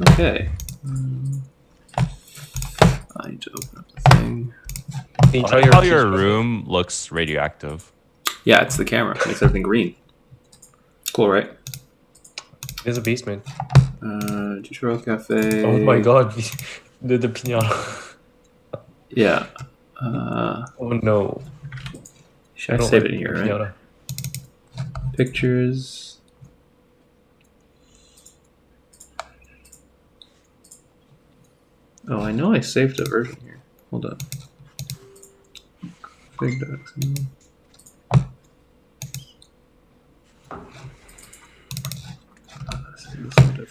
Okay. I need to open up the thing. Can you I tell like how your teacher- room looks radioactive. Yeah, it's the camera. It makes everything green. Cool, right? There's a basement. Tutorial cafe. Oh my god, the pinata. Yeah. Oh no. Should I save it in here, right? Pinata. Pictures. Oh, I know I saved a version here. Hold on. Big dogs.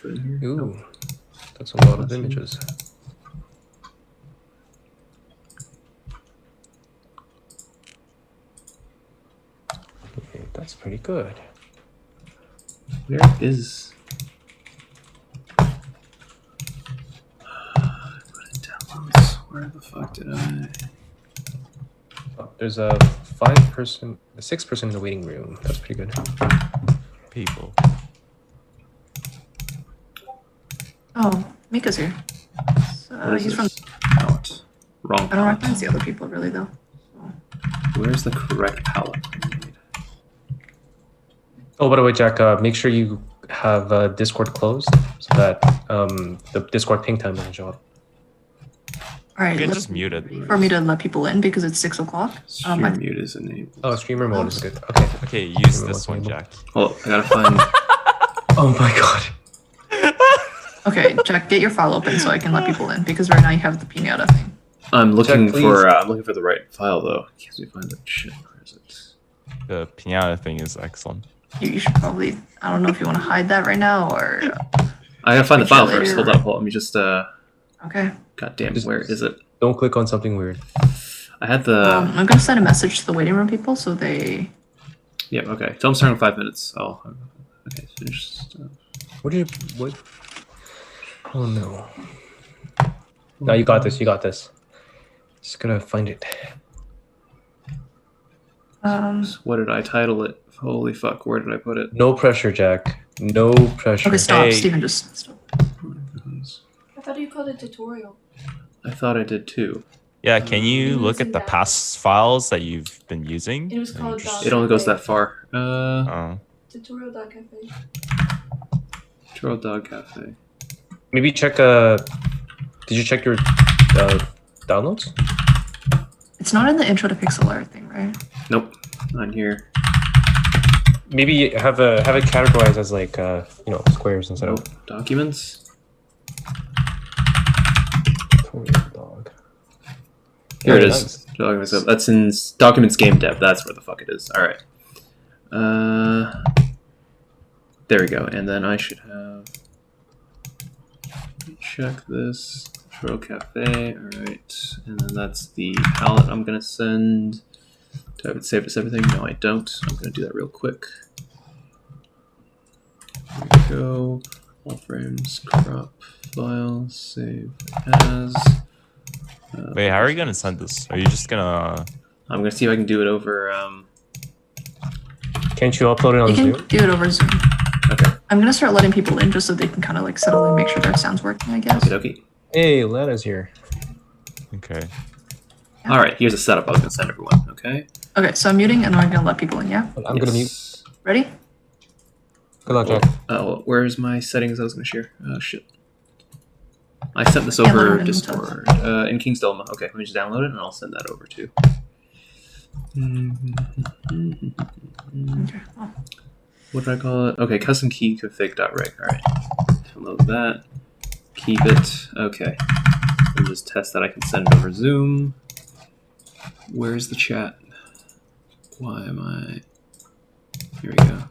Ooh, Nope. that's a lot of images. Okay, that's pretty good. Where is? Downloads. Where the fuck did I? Oh, there's a 6-person in the waiting room. That's pretty good. People. Oh, Mika's here. What is He's from. this? Palette. Wrong. I don't palette. recognize the other people really though. Where's the correct palette? Oh, by the way, Jack, make sure you have Discord closed so that the Discord ping time doesn't show up. All right, You can let's- just mute it. for me to let people in because it's 6 o'clock. Stream I- mute is enabled. Oh, streamer mode is good. Okay. Okay, use Everyone's this one, able. Jack. Well, I gotta find. Oh my god. Okay, Jack, get your file open so I can let people in because right now you have the pinata thing. I'm looking Check, for. I'm looking for the right file though. Can't we find that shit? Where is it? The pinata thing is excellent. You should probably. I don't know if you want to hide that right now or. I gotta find the Check file later. first. Hold up. Let me just. Okay. God damn. Just- Where is it? Don't click on something weird. I had the. I'm gonna send a message to the waiting room people so they. Yeah. Okay. Tell them starting in 5 minutes. Oh. Okay. Finish stuff. What did you... What? Oh no. No, you got this. You got this. Just gotta find it. What did I title it? Holy fuck! Where did I put it? No pressure, Jack. No pressure. Okay, stop, Hey. Steven. Just stop. I thought you called it tutorial. I thought I did too. Yeah, can you Using look at the that. past files that you've been using? It was And called just- It only goes that far. Oh. Tutorial.cafe. Tutorial Dog Cafe. Maybe check. Did you check your downloads? It's not in the intro to pixel art thing, right? Nope. Not here. Maybe have it categorized as like squares instead Nope. of Documents. tutorial dog. Here it Oh, is. nice. Documents. That's in Documents GameDev. That's where the fuck it is. All right. There we go. And then I should have. Check this. Tutorial Cafe. All right. And then that's the palette I'm gonna send. Do I have it saved as everything? No, I don't. I'm gonna do that real quick. There we go. All frames. Crop file. Save as. Wait, how are you gonna send this? Are you just gonna... I'm gonna see if I can do it over. Can't you upload it on You can Zoom? do it over Zoom. Okay. I'm gonna start letting people in just so they can kind of like settle and make sure their sound's working, I guess. Okay. Hey, Lana's here. Okay. All right. Here's a setup I was gonna send everyone. Okay. Okay, so I'm muting and then I'm gonna let people in, yeah? I'm gonna mute. Yes. Ready? Good luck, Jack. Oh, where's my settings I was gonna share? Oh shit. I sent this Yeah, over let me Discord. In King's Dilemma. Okay, let me just download it and I'll send that over too. Okay. Oh. What did I call it? Okay, custom key config.reg. Alright. Download that. Keep it. Okay. And just test that I can send over Zoom. Where's the chat? Why am I... Here we go.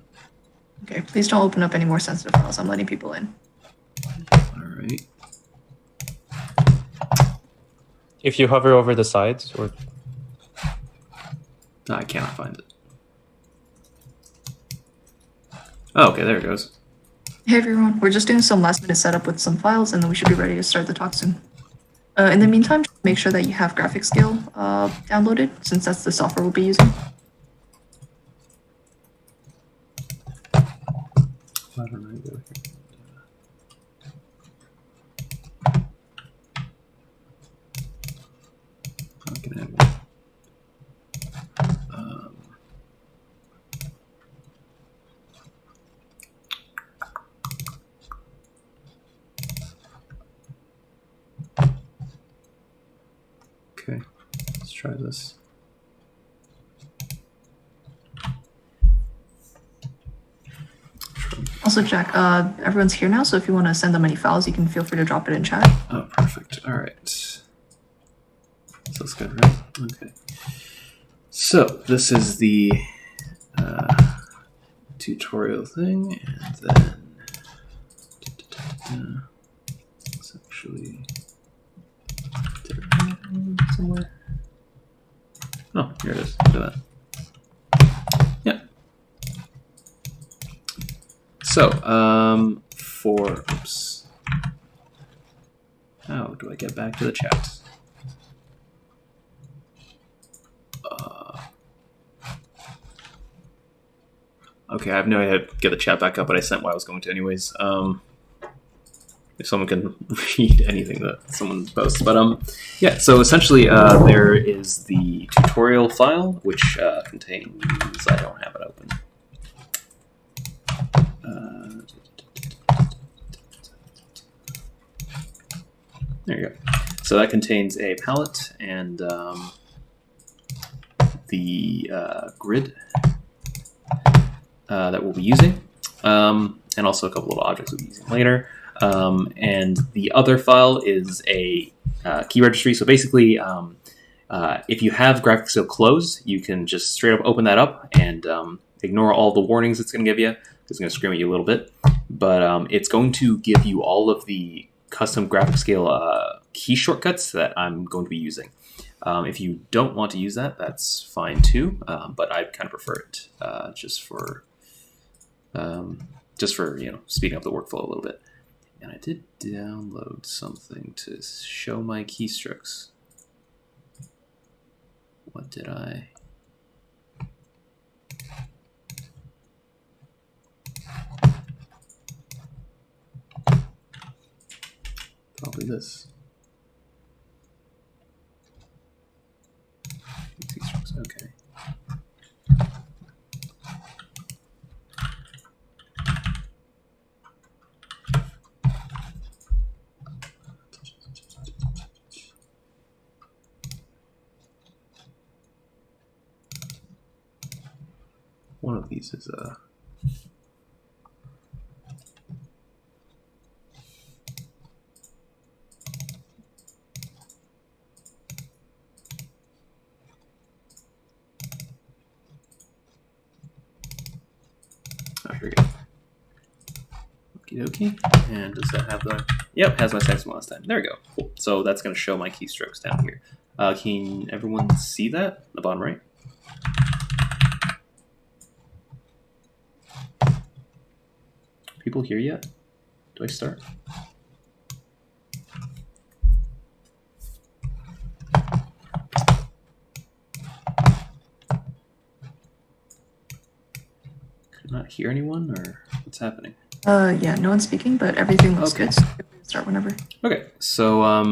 Okay, please don't open up any more sensitive files. I'm letting people in. Alright. If you hover over the sides, or No, I cannot find it. Oh, okay, there it goes. Hey everyone, we're just doing some last minute setup with some files and then we should be ready to start the talk soon. In the meantime, make sure that you have graphics skill downloaded since that's the software we'll be using. Why don't I go here? Okay, let's try this. Also, Jack, everyone's here now, so if you want to send them any files, you can feel free to drop it in chat. Oh, perfect. All right. So that's good, right? Okay. So this is the tutorial thing, and then it's actually somewhere. Oh, here it is. Look at that. Yeah. So, oops. How do I get back to the chat? Okay, I have no idea how to get the chat back up, but I sent what I was going to anyways. If someone can read anything that someone posts. But yeah, so essentially there is the tutorial file, which contains, I don't have it open. There you go. So that contains a palette and the grid that we'll be using, and also a couple little objects we'll be using later. And the other file is a key registry. So basically, if you have graphics skill closed, you can just straight up open that up and ignore all the warnings it's going to give you. It's going to scream at you a little bit, but it's going to give you all of the custom graphic scale key shortcuts that I'm going to be using. If you don't want to use that, that's fine too, but I kind of prefer it just for speeding up the workflow a little bit. And I did download something to show my keystrokes. What did I? Probably this. Keystrokes, okay. One of these is a. Oh, here we go. Okie dokie. And does that have the? Yep, has my sex from last time. There we go. Cool. So that's going to show my keystrokes down here. Can everyone see that? The bottom right. People here yet? Do I start? Could not hear anyone, or what's happening? Yeah, no one's speaking, but everything looks Okay. good. So feel free to start whenever. Okay, so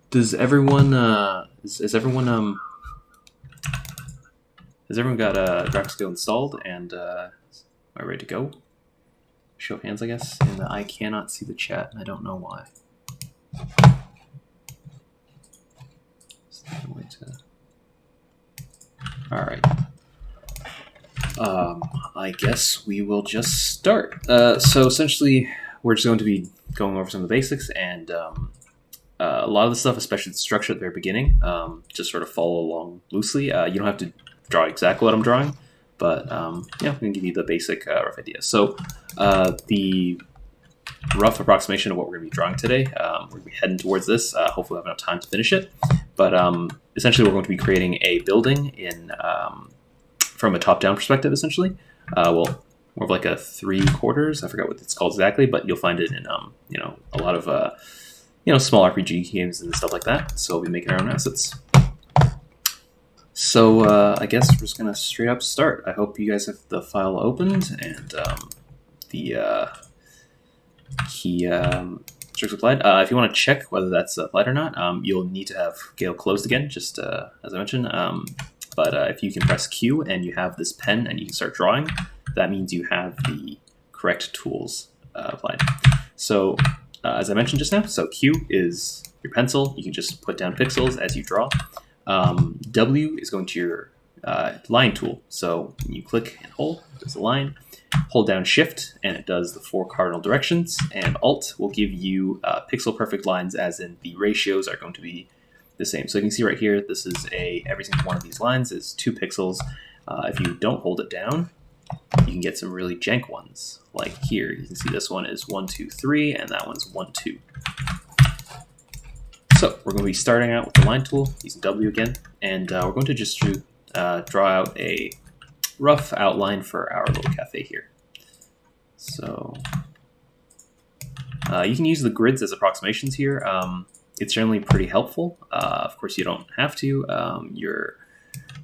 does everyone has everyone got graphic skill installed and am I ready to go? Show of hands, I guess. And I cannot see the chat, and I don't know why. Is there a way to? All right. I guess we will just start. So essentially, we're just going to be going over some of the basics, and a lot of the stuff, especially the structure at the very beginning, just sort of follow along loosely. You don't have to draw exactly what I'm drawing, but yeah, we can give you the basic rough idea. So the rough approximation of what we're going to be drawing today, we're going to be heading towards this. Hopefully we'll have enough time to finish it. But essentially, we're going to be creating a building in from a top-down perspective, essentially. Well, more of like a 3/4. I forgot what it's called exactly, but you'll find it in a lot of small RPG games and stuff like that. So we'll be making our own assets. So I guess we're just gonna straight up start. I hope you guys have the file opened and the key tricks applied. If you want to check whether that's applied or not, you'll need to have Gale closed again, just as I mentioned. But if you can press Q and you have this pen and you can start drawing, that means you have the correct tools applied. So as I mentioned just now, so Q is your pencil, you can just put down pixels as you draw. W is going to your line tool. So when you click and hold, it does a line. Hold down Shift, and it does the 4 cardinal directions. And Alt will give you pixel perfect lines, as in the ratios are going to be the same. So you can see right here, this is every single one of these lines is 2 pixels. If you don't hold it down, you can get some really jank ones. Like here, you can see this one is 1, 2, 3, and that one's 1, 2. So we're going to be starting out with the line tool, using W again, and we're going to just draw out a rough outline for our little cafe here. So you can use the grids as approximations here. It's generally pretty helpful. Of course, you don't have to. We're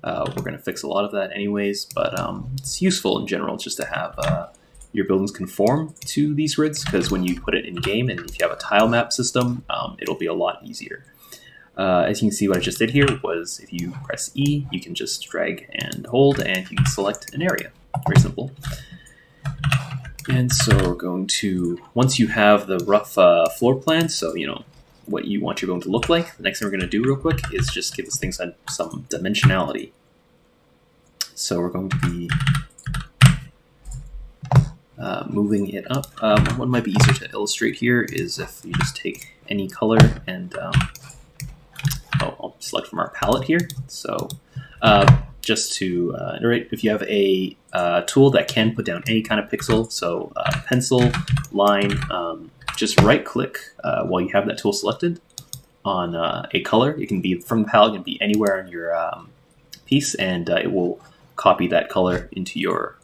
going to fix a lot of that anyways, but it's useful in general just to have your buildings conform to these grids, because when you put it in game and if you have a tile map system, it'll be a lot easier. As you can see, what I just did here was if you press E, you can just drag and hold, and you can select an area. Very simple. And so we're going to, once you have the rough floor plan, so you know what you want your building to look like, the next thing we're going to do real quick is just give this thing some dimensionality. So we're going to be moving it up. What might be easier to illustrate here is if you just take any color and I'll select from our palette here. So just to iterate, if you have a tool that can put down any kind of pixel, so pencil, line, just right click while you have that tool selected on a color. It can be from the palette, it can be anywhere on your piece, and it will copy that color into your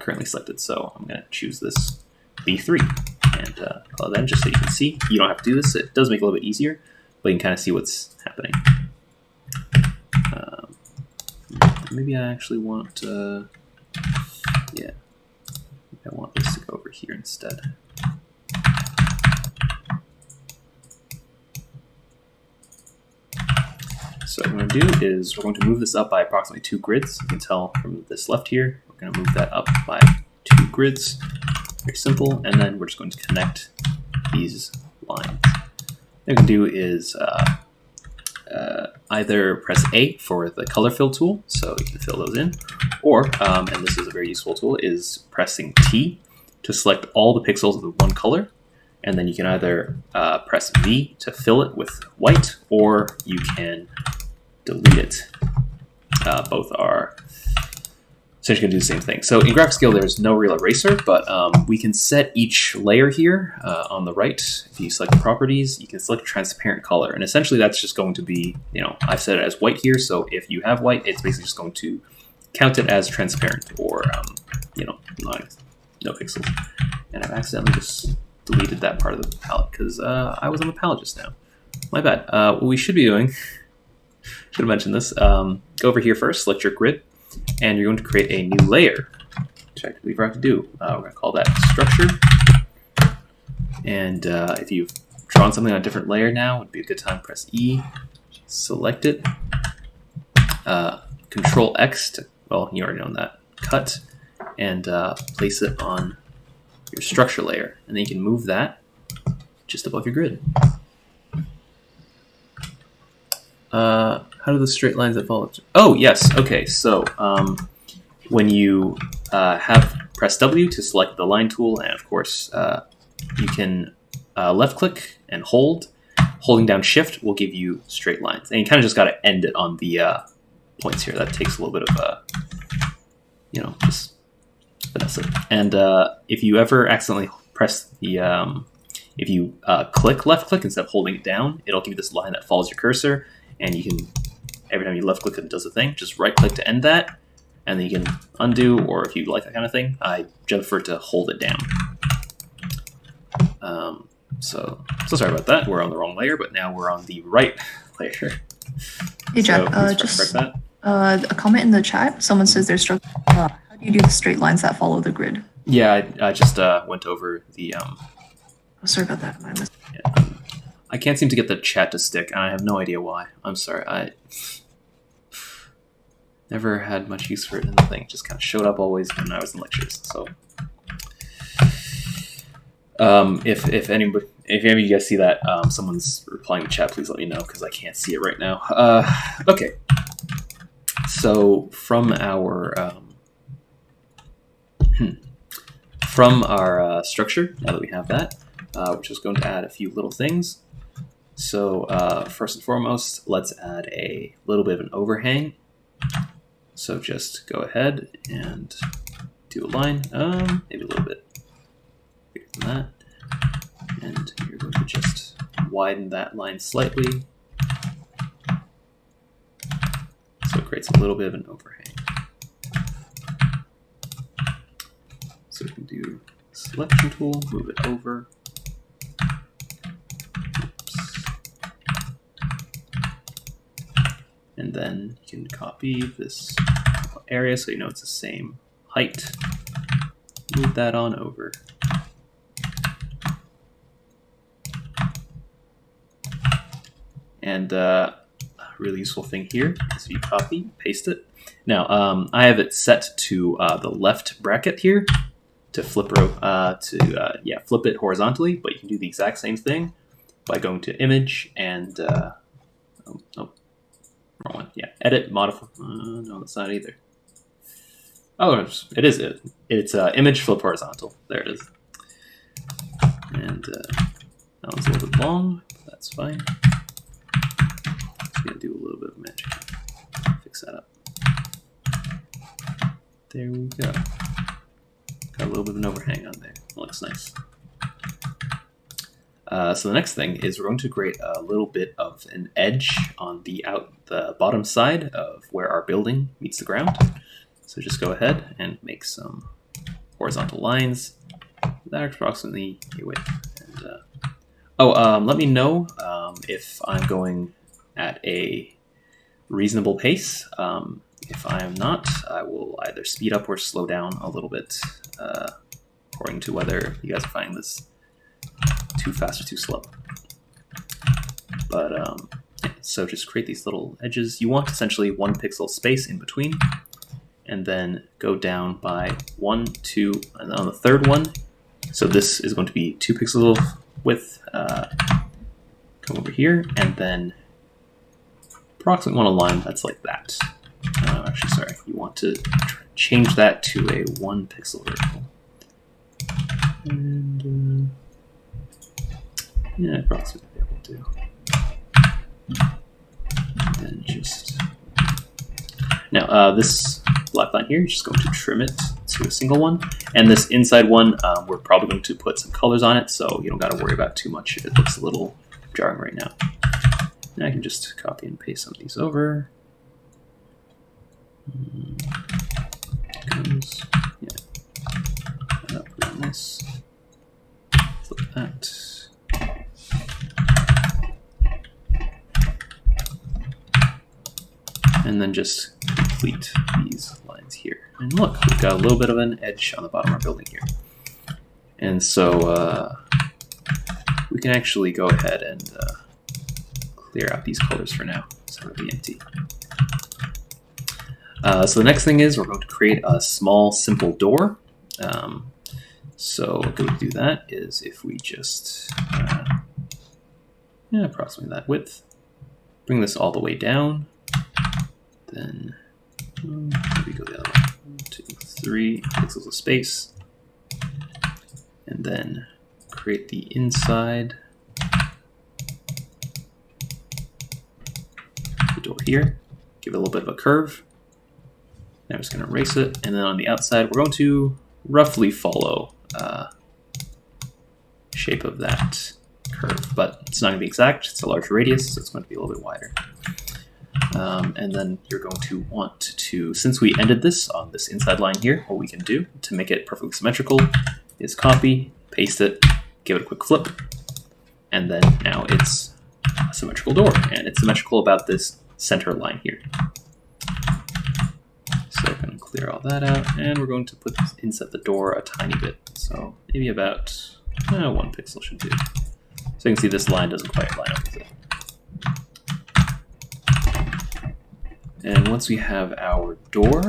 currently selected. So I'm going to choose this B3 and color that in just so you can see. You don't have to do this. It does make it a little bit easier, but you can kind of see what's happening. Maybe I actually want, yeah, I want this to go over here instead. So what we're going to do is we're going to move this up by approximately 2 grids. You can tell from this left here, we're going to move that up by 2 grids. Very simple. And then we're just going to connect these lines. What you can do is either press A for the color fill tool, so you can fill those in, or, and this is a very useful tool, is pressing T to select all the pixels of the one color. And then you can either press V to fill it with white, or you can delete it. Both are essentially going to do the same thing. So in graphic scale, there's no real eraser, but we can set each layer here on the right. If you select properties, you can select transparent color. And essentially that's just going to be, you know, I've set it as white here. So if you have white, it's basically just going to count it as transparent, or, you know, no pixels. And I've accidentally just deleted that part of the palette because I was on the palette just now. My bad. What we should be doing, should have mentioned this, go over here first, select your grid, and you're going to create a new layer, which I believe I have to do. We're going to call that structure. And if you've drawn something on a different layer now, it would be a good time to press E, select it, Control X to, well, you already know that, cut, and place it on your structure layer, and then you can move that just above your grid. How do the straight lines that follow? Oh, yes. Okay, so when you have press W to select the line tool, and of course you can left click and hold. Holding down Shift will give you straight lines, and you kind of just got to end it on the points here. That takes a little bit of you know, just finesse it. And if you ever accidentally press the, if you click left click instead of holding it down, it'll give you this line that follows your cursor, and you can, every time you left click it does a thing, just right click to end that, and then you can undo, or if you like that kind of thing, I prefer to hold it down. So sorry about that, we're on the wrong layer, but now we're on the right layer. Hey Jack, So just a comment in the chat. Someone says there's structure. How do you do the straight lines that follow the grid? Yeah, I just went over the. Oh, sorry about that. Yeah, I can't seem to get the chat to stick, and I have no idea why. I'm sorry. I never had much use for it in the thing. It just kind of showed up always when I was in lectures. So, If any of you guys see that someone's replying to chat, please let me know because I can't see it right now. Okay. So from our structure, now that we have that, we're just going to add a few little things. So first and foremost, let's add a little bit of an overhang. So just go ahead and do a line, maybe a little bit bigger than that. And you're going to just widen that line slightly. So it creates a little bit of an overhang. So we can do selection tool, move it over. And then you can copy this area so you know it's the same height. Move that on over. And a really useful thing here is you copy, paste it. Now I have it set to the left bracket here to flip flip it horizontally, but you can do the exact same thing by going to image and wrong one. Yeah, edit, modify. No, that's not either. Oh, it is it. It's image flip horizontal. There it is. And that one's a little bit long. That's fine. Just gonna do a little bit of magic. Fix that up. There we go. Got a little bit of an overhang on there. It looks nice. So the next thing is we're going to create a little bit of an edge on the bottom side of where our building meets the ground. So just go ahead and make some horizontal lines that are approximately your width. And, let me know if I'm going at a reasonable pace. If I am not, I will either speed up or slow down a little bit, according to whether you guys are finding this too fast or too slow. But so just create these little edges. You want essentially 1 pixel space in between, and then go down by 1, 2, and on the third one. So this is going to be 2 pixels of width. Come over here, and then approximately want a line that's like that. Actually, sorry, you want to change that to a 1 pixel vertical. And yeah, approximately that will do. And then just now this black line here, you're just going to trim it to a single one. And this inside one, we're probably going to put some colors on it, so you don't got to worry about too much if it looks a little jarring right now. Now I can just copy and paste some of these over. Yeah. Put on this. Flip that. And then just complete these lines here. And look, we've got a little bit of an edge on the bottom of our building here. And so we can actually go ahead and clear out these colors for now, so it'll be empty. So the next thing is we're going to create a small, simple door. So what we do that is if we just, approximately that width, bring this all the way down, then maybe go the other way, 1, 2, 3 pixels of space, and then create the inside the door here, give it a little bit of a curve. Now I'm just going to erase it, and then on the outside we're going to roughly follow shape of that curve, but it's not going to be exact. It's a large radius, so it's going to be a little bit wider. And then you're going to want to, since we ended this on this inside line here, what we can do to make it perfectly symmetrical is copy, paste it, give it a quick flip, and then now it's a symmetrical door, and it's symmetrical about this center line here. So we're going to clear all that out, and we're going to inset the door a tiny bit. So maybe about 1 pixel should do. So you can see this line doesn't quite line up with it. And once we have our door,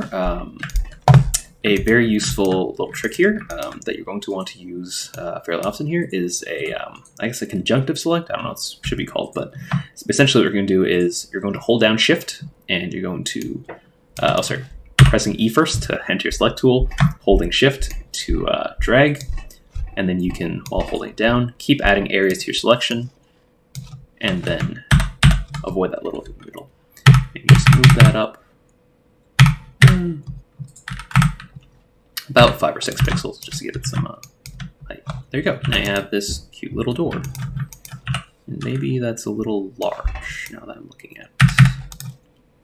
a very useful little trick here that you're going to want to use fairly often here is I guess a conjunctive select. I don't know what it should be called, but essentially what you're going to do is you're going to hold down Shift and you're going to, pressing E first to enter your select tool, holding Shift to drag, and then you can, while holding it down, keep adding areas to your selection, and then avoid that little middle. And just move that up about 5 or 6 pixels just to give it some height. There you go. Now you have this cute little door. And maybe that's a little large now that I'm looking at it.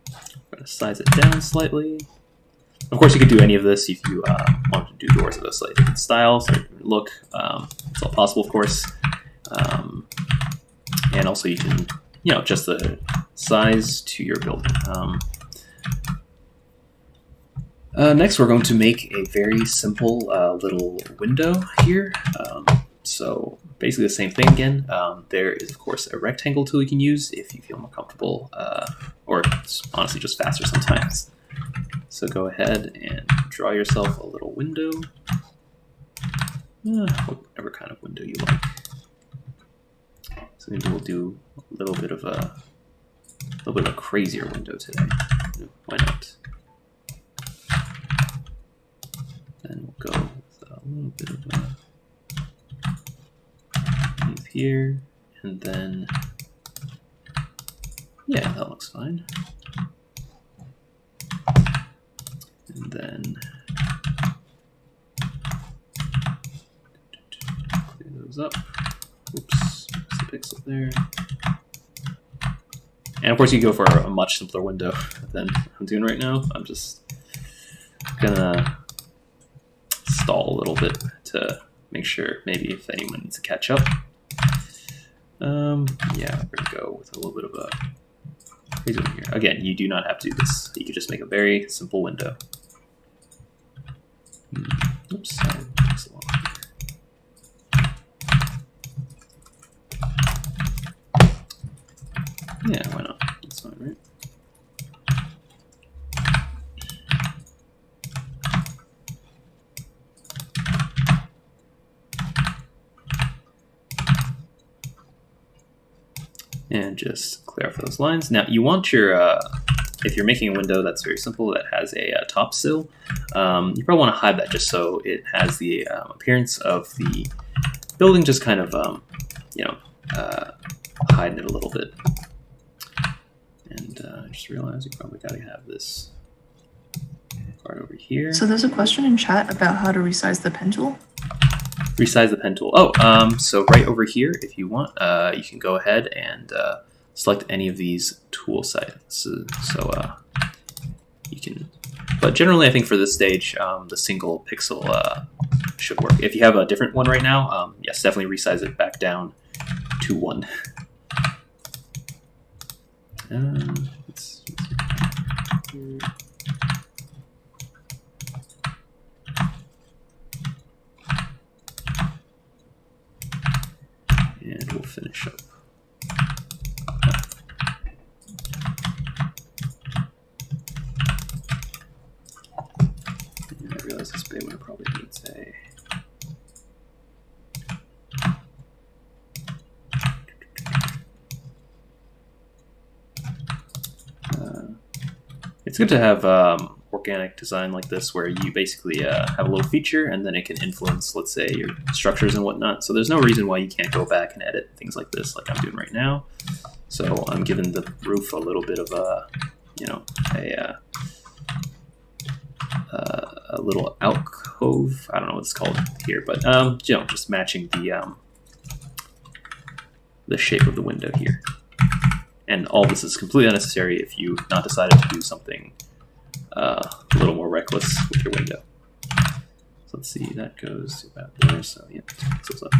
I'm going to size it down slightly. Of course, you could do any of this if you want to do doors of a slightly different style, slightly different look. It's all possible, of course. And also you can, adjust the size to your building. Next, we're going to make a very simple little window here. So basically the same thing again. There is, of course, a rectangle tool you can use if you feel more comfortable, or it's honestly just faster sometimes. So go ahead and draw yourself a little window, whatever kind of window you like. So maybe we'll do a little bit of a crazier window today. Why not? Then we'll go with a little bit of a move here, and then yeah, that looks fine. And then clear those up. Oops, just a pixel there. And of course, you go for a much simpler window than I'm doing right now. I'm just gonna stall a little bit to make sure maybe if anyone needs to catch up. Yeah, we're gonna go with a little bit of a crazy one here. Again, you do not have to do this. You can just make a very simple window. Oops, that takes a while. Yeah, why not? That's fine, right? And just clear out for those lines. Now, you want your, if you're making a window that's very simple, that has a top sill, you probably want to hide that just so it has the appearance of the building just kind of, hiding it a little bit. And I just realized you probably got to have this part over here. So there's a question in chat about how to resize the pen tool. Resize the pen tool. Oh, so right over here, if you want, you can go ahead and select any of these tool sites. So you can, but generally I think for this stage, the single pixel should work. If you have a different one right now, yes, definitely resize it back down to 1. Let's see here. And we'll finish up. And I realize this big one probably needs a. It's good to have organic design like this where you basically have a little feature and then it can influence, let's say, your structures and whatnot. So there's no reason why you can't go back and edit things like this like I'm doing right now. So I'm giving the roof a little bit of a, a little alcove. I don't know what it's called here, but just matching the shape of the window here. And all this is completely unnecessary if you've not decided to do something a little more reckless with your window. So let's see, that goes about there. So yeah, pixels up.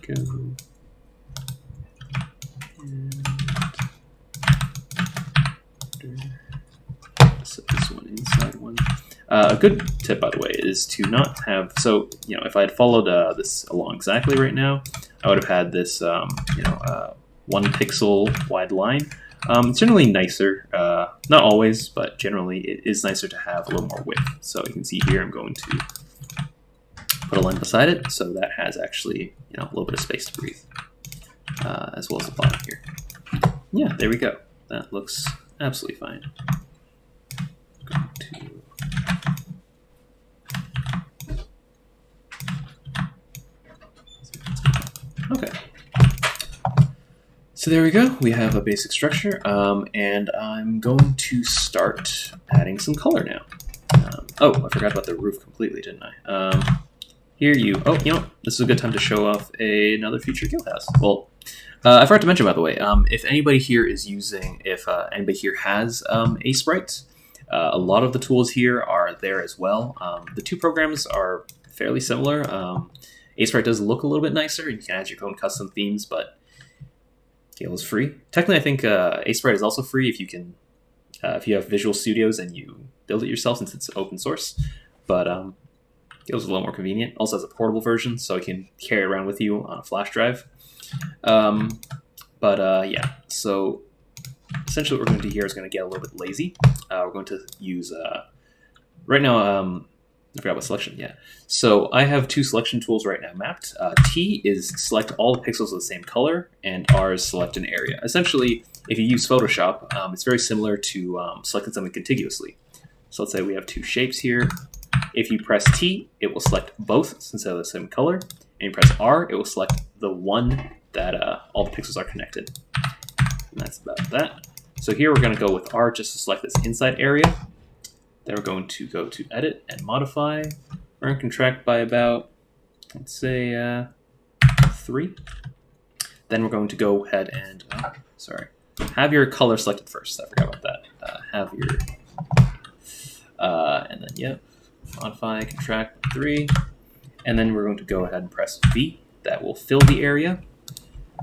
Go. And set this one inside one. A good tip, by the way, is to not have, so, if I had followed this along exactly right now, I would have had this, 1 pixel wide line. It's generally nicer, not always, but generally it is nicer to have a little more width. So you can see here I'm going to put a line beside it, so that has actually a little bit of space to breathe, as well as the bottom here. Yeah, there we go. That looks absolutely fine. Okay. So there we go. We have a basic structure, and I'm going to start adding some color now. Oh, I forgot about the roof completely, didn't I? Here this is a good time to show off another feature Guild has. Well, I forgot to mention, by the way, if anybody here is using, if anybody here has a sprite, a lot of the tools here are there as well. The two programs are fairly similar. A-Sprite does look a little bit nicer. You can add your own custom themes, but Gale is free. Technically, I think A-Sprite is also free if you can, if you have Visual Studios and you build it yourself, since it's open source. But Gale's a little more convenient. Also has a portable version, so you can carry it around with you on a flash drive. Yeah, so essentially what we're going to do here is going to get a little bit lazy. We're going to use, right now, I forgot what selection, yeah. So I have 2 selection tools right now mapped. T is select all the pixels of the same color, and R is select an area. Essentially, if you use Photoshop, it's very similar to selecting something contiguously. So let's say we have 2 shapes here. If you press T, it will select both since they're the same color. And you press R, it will select the one that all the pixels are connected. And that's about that. So here we're going to go with R just to select this inside area. Then we're going to go to Edit and Modify. We're going to contract by about, let's say, 3. Then we're going to go ahead and, have your color selected first. I forgot about that. Have your, and then, yep, Modify, contract by 3. And then we're going to go ahead and press V. That will fill the area.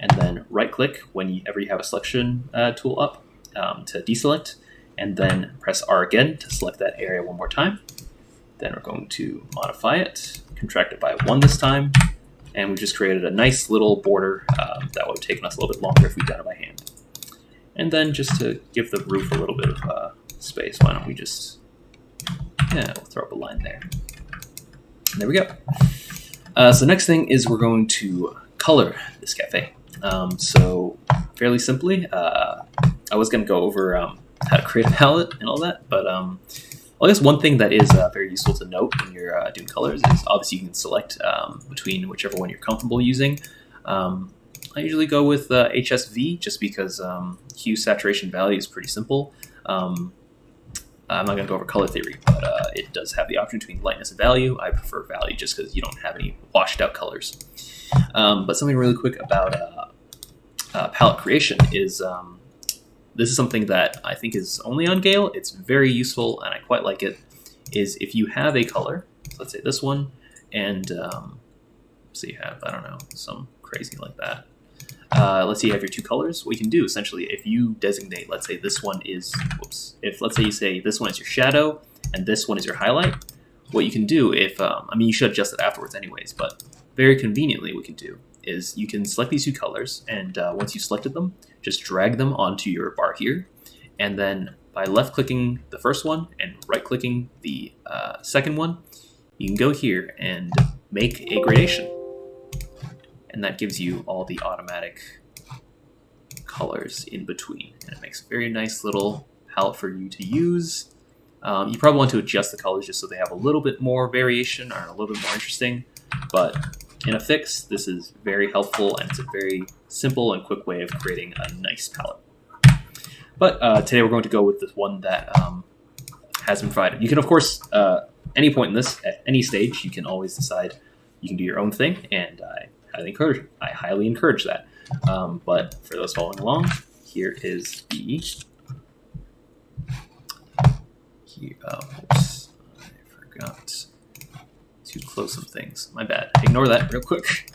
And then right-click whenever you have a selection tool up to deselect. And then press R again to select that area one more time. Then we're going to modify it, contract it by 1 this time, and we've just created a nice little border that would have taken us a little bit longer if we'd done it by hand. And then just to give the roof a little bit of space, why don't we just, we'll throw up a line there. And there we go. So next thing is we're going to color this cafe. So fairly simply, I was going to go over how to create a palette and all that, but I guess one thing that is very useful to note when you're doing colors is obviously you can select between whichever one you're comfortable using. I usually go with HSV just because hue saturation value is pretty simple. I'm not going to go over color theory, but it does have the option between lightness and value. I prefer value just because you don't have any washed out colors. But something really quick about palette creation is this is something that I think is only on Gale. It's very useful, and I quite like it, is if you have a color, so let's say this one, and so you have, I don't know, some crazy like that. Let's say you have your 2 colors. What you can do, essentially, if you designate, let's say this one is, if let's say you say this one is your shadow, and this one is your highlight, what you can do if, you should adjust it afterwards anyways, but very conveniently what you can do is you can select these 2 colors, and once you selected them, just drag them onto your bar here, and then by left-clicking the first one and right-clicking the second one, you can go here and make a gradation. And that gives you all the automatic colors in between. And it makes a very nice little palette for you to use. You probably want to adjust the colors just so they have a little bit more variation or a little bit more interesting, but in a fix, this is very helpful, and it's a very simple and quick way of creating a nice palette. But today we're going to go with this one that has been provided. You can, of course, any point in this, at any stage, you can always decide you can do your own thing, and I highly encourage that. But for those following along, here is the... oops, I forgot to close some things. My bad. Ignore that real quick.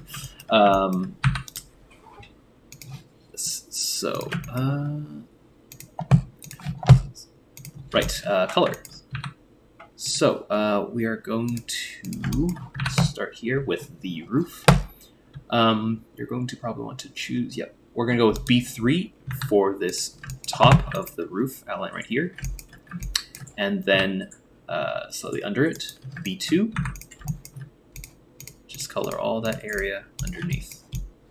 Color. So we are going to start here with the roof. You're going to probably want to choose, we're going to go with B3 for this top of the roof outline right here. And then slightly under it, B2. Just color all that area underneath.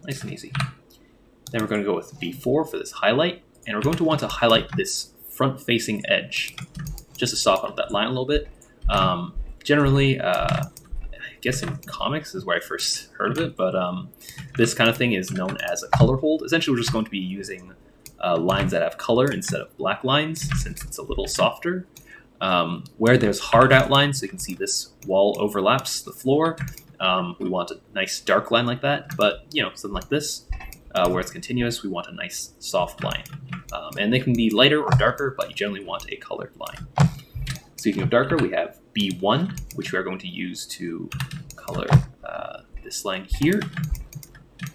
Nice and easy. Then we're going to go with B4 for this highlight. And we're going to want to highlight this front-facing edge, just to soften up that line a little bit. Generally, I guess in comics is where I first heard of it, but this kind of thing is known as a color hold. Essentially, we're just going to be using lines that have color instead of black lines, since it's a little softer. Where there's hard outlines, so you can see this wall overlaps the floor, we want a nice dark line like that, but something like this, where it's continuous, we want a nice soft line. And they can be lighter or darker, but you generally want a colored line. Speaking of darker, we have B1, which we are going to use to color this line here,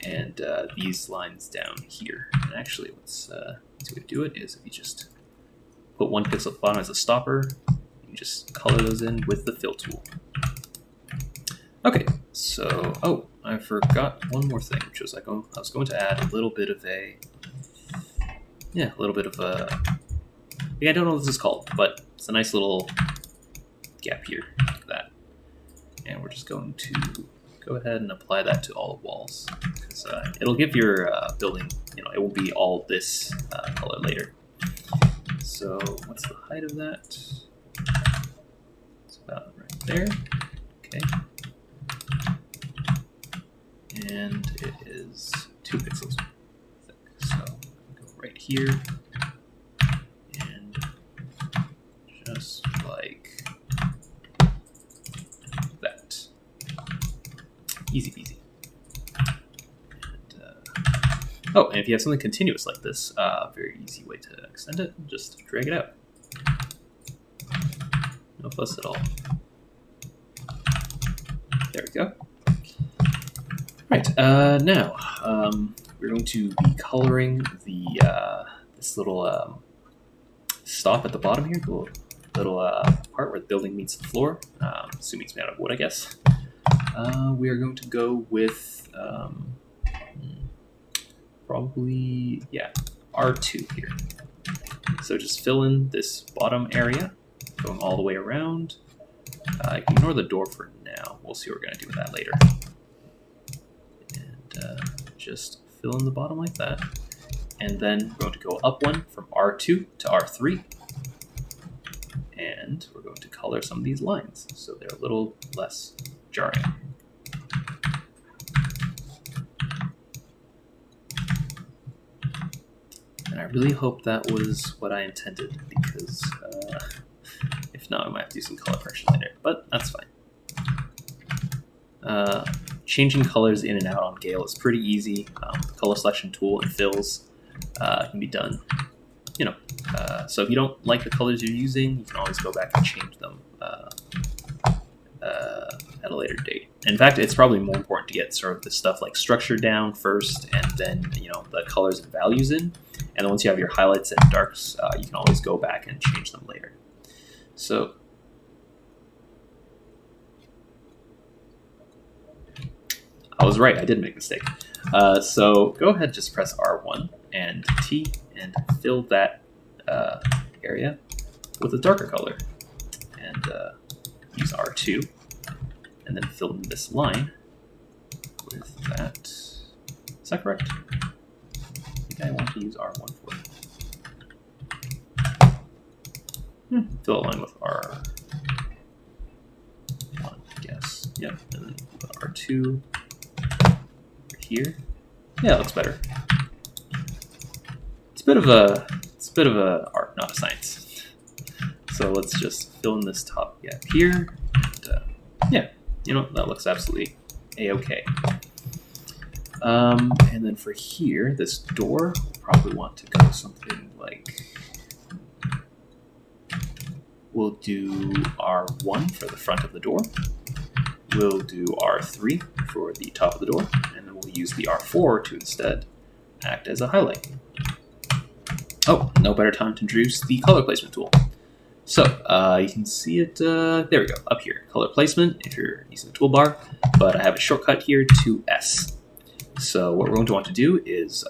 and these lines down here. And actually, what's the way to do it is if you just put one pixel at the bottom as a stopper, you can just color those in with the fill tool. Okay, so, oh, I forgot one more thing, which was I was going to add a little bit of a, I don't know what this is called, but it's a nice little gap here, like that. And we're just going to go ahead and apply that to all the walls, because it'll give your building, it won't be all this color later. So what's the height of that? It's about right there. Okay. And it is 2 pixels thick. So go right here and just like that. Easy peasy. Oh, and if you have something continuous like this, very easy way to extend it, just drag it out. No fuss at all. There we go. Right, now, we're going to be coloring the this little stop at the bottom here, the little part where the building meets the floor, assuming it's made out of wood, I guess. We are going to go with probably, R2 here. So just fill in this bottom area, going all the way around. Ignore the door for now. We'll see what we're going to do with that later. And just fill in the bottom like that. And then we're going to go up one from R2 to R3. And we're going to color some of these lines so they're a little less jarring. And I really hope that was what I intended, because if not, I might have to do some color correction later, but that's fine. Changing colors in and out on Gale is pretty easy. The color selection tool and fills can be done. So if you don't like the colors you're using, you can always go back and change them at a later date. In fact, it's probably more important to get sort of the stuff like structure down first, and then the colors and values in. And then once you have your highlights and darks, you can always go back and change them later. So I was right, I did make a mistake. So go ahead, just press R1 and T and fill that area with a darker color. And use R2 and then fill in this line with that. Is that correct? I think I want to use R1 for it. Fill a line with R1, I guess. Yep, and then R2 here. Yeah, it looks better. It's a bit of a art, not a science. So let's just fill in this top gap here. And, that looks absolutely a-okay. And then for here, this door, we'll probably want to go something like, we'll do R1 for the front of the door. We'll do R3 for the top of the door, and then we'll use the R4 to instead act as a highlight. Oh, no better time to introduce the color placement tool. So you can see it, there we go, up here, color placement if you're using the toolbar, but I have a shortcut here to S. So what we're going to want to do is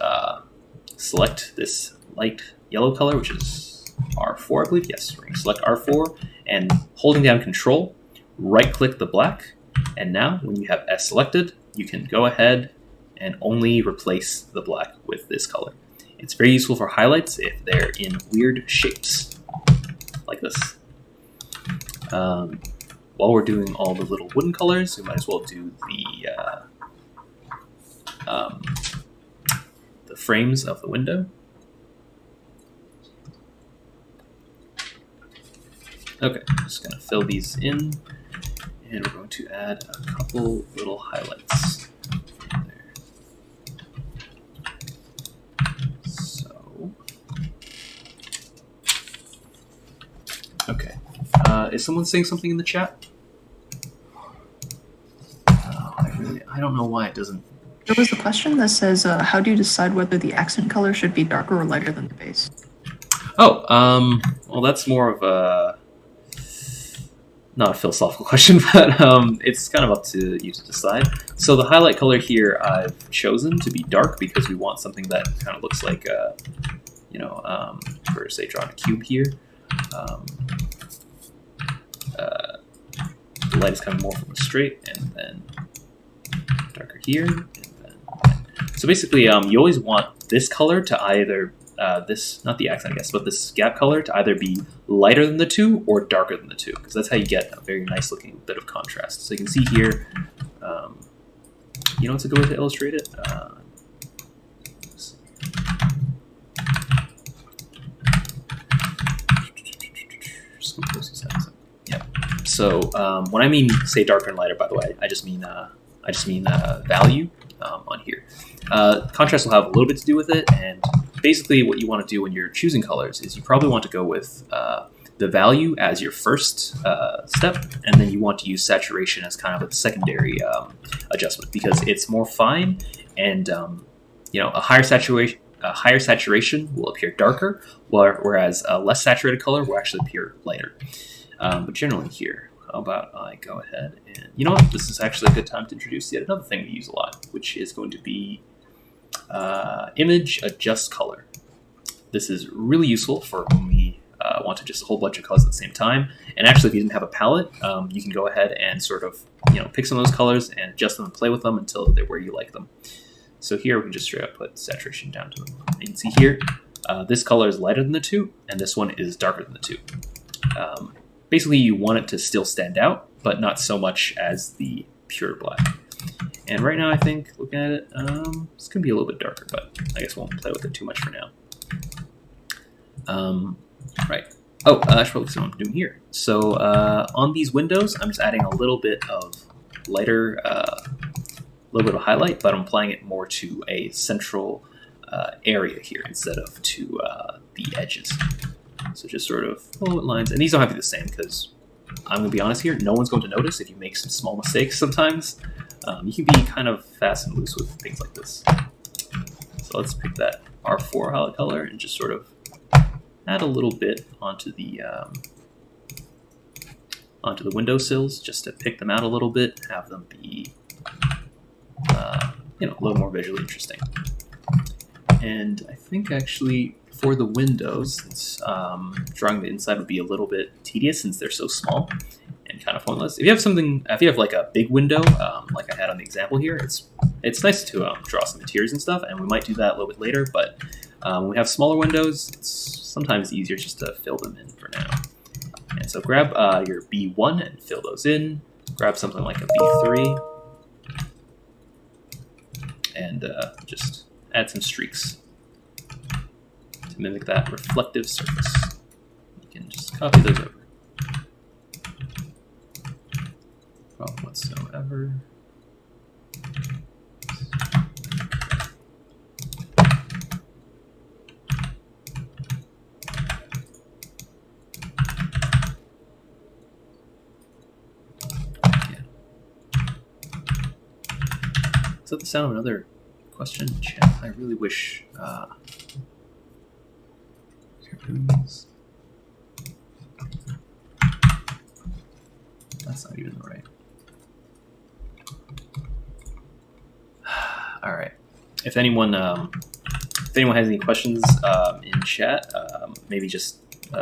select this light yellow color, which is R4, I believe. Yes, we're going to select R4, and holding down Control, right-click the black, and now when you have S selected, you can go ahead and only replace the black with this color. It's very useful for highlights if they're in weird shapes, like this. While we're doing all the little wooden colors, we might as well do the frames of the window. Okay, I'm just going to fill these in, and we're going to add a couple little highlights there. So, okay. Is someone saying something in the chat? I don't know why it doesn't. There was a question that says, how do you decide whether the accent color should be darker or lighter than the base? Oh, well, that's more of a not a philosophical question, but it's kind of up to you to decide. So the highlight color here I've chosen to be dark because we want something that kind of looks like, for say drawing a cube here. The light is coming more from a straight, and then darker here. And then, so basically, you always want this color to either not the accent, I guess, but this gap color to either be lighter than the two or darker than the two, because that's how you get a very nice looking bit of contrast. So you can see here, what's a good way to illustrate it? Yeah. So when I mean say darker and lighter, by the way, I just mean value on here. Contrast will have a little bit to do with it, and basically what you want to do when you're choosing colors is you probably want to go with the value as your first step, and then you want to use saturation as kind of a secondary adjustment because it's more fine, and a higher saturation will appear darker, whereas a less saturated color will actually appear lighter. But generally here, how about I go ahead and, you know what, this is actually a good time to introduce yet another thing we use a lot, which is going to be image adjust color. This is really useful for when we want to just a whole bunch of colors at the same time. And actually, if you didn't have a palette, you can go ahead and sort of pick some of those colors and adjust them and play with them until they're where you like them. So here we can just straight up put saturation down to them. And you can see here, this color is lighter than the two, and this one is darker than the two. Basically, you want it to still stand out, but not so much as the pure black. And right now, I think, looking at it, it's going to be a little bit darker, but I guess we won't play with it too much for now. Right. Oh, I should probably see what I'm doing here. So on these windows, I'm just adding a little bit of lighter, little bit of highlight, but I'm applying it more to a central area here instead of to the edges. So just sort of lines, and these don't have to be the same because I'm going to be honest here, no one's going to notice if you make some small mistakes sometimes. You can be kind of fast and loose with things like this. So let's pick that R4 highlight color and just sort of add a little bit onto the windowsills just to pick them out a little bit, have them be a little more visually interesting. And I think actually for the windows, since drawing the inside would be a little bit tedious since they're so small and kind of pointless. If you have like a big window, like I had on the example here, it's nice to draw some interiors and stuff, and we might do that a little bit later, but when we have smaller windows, it's sometimes easier just to fill them in for now. And so grab your B1 and fill those in. Grab something like a B3 and just add some streaks to mimic that reflective surface. You can just copy those over. Problem whatsoever. Is that the sound of another question in chat? I really wish. That's not even the right. All right. If anyone if anyone has any questions in chat, maybe just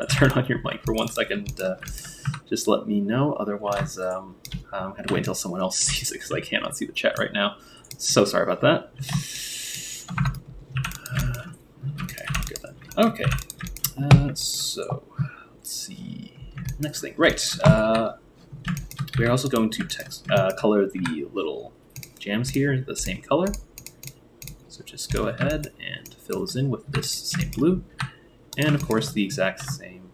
turn on your mic for 1 second. Just let me know. Otherwise, I'm going to wait until someone else sees it because I cannot see the chat right now. So sorry about that. Okay, good then. Okay, so let's see. Next thing, right. We're also going to color the little jams here the same color. So just go ahead and fill this in with this same blue. And of course the exact same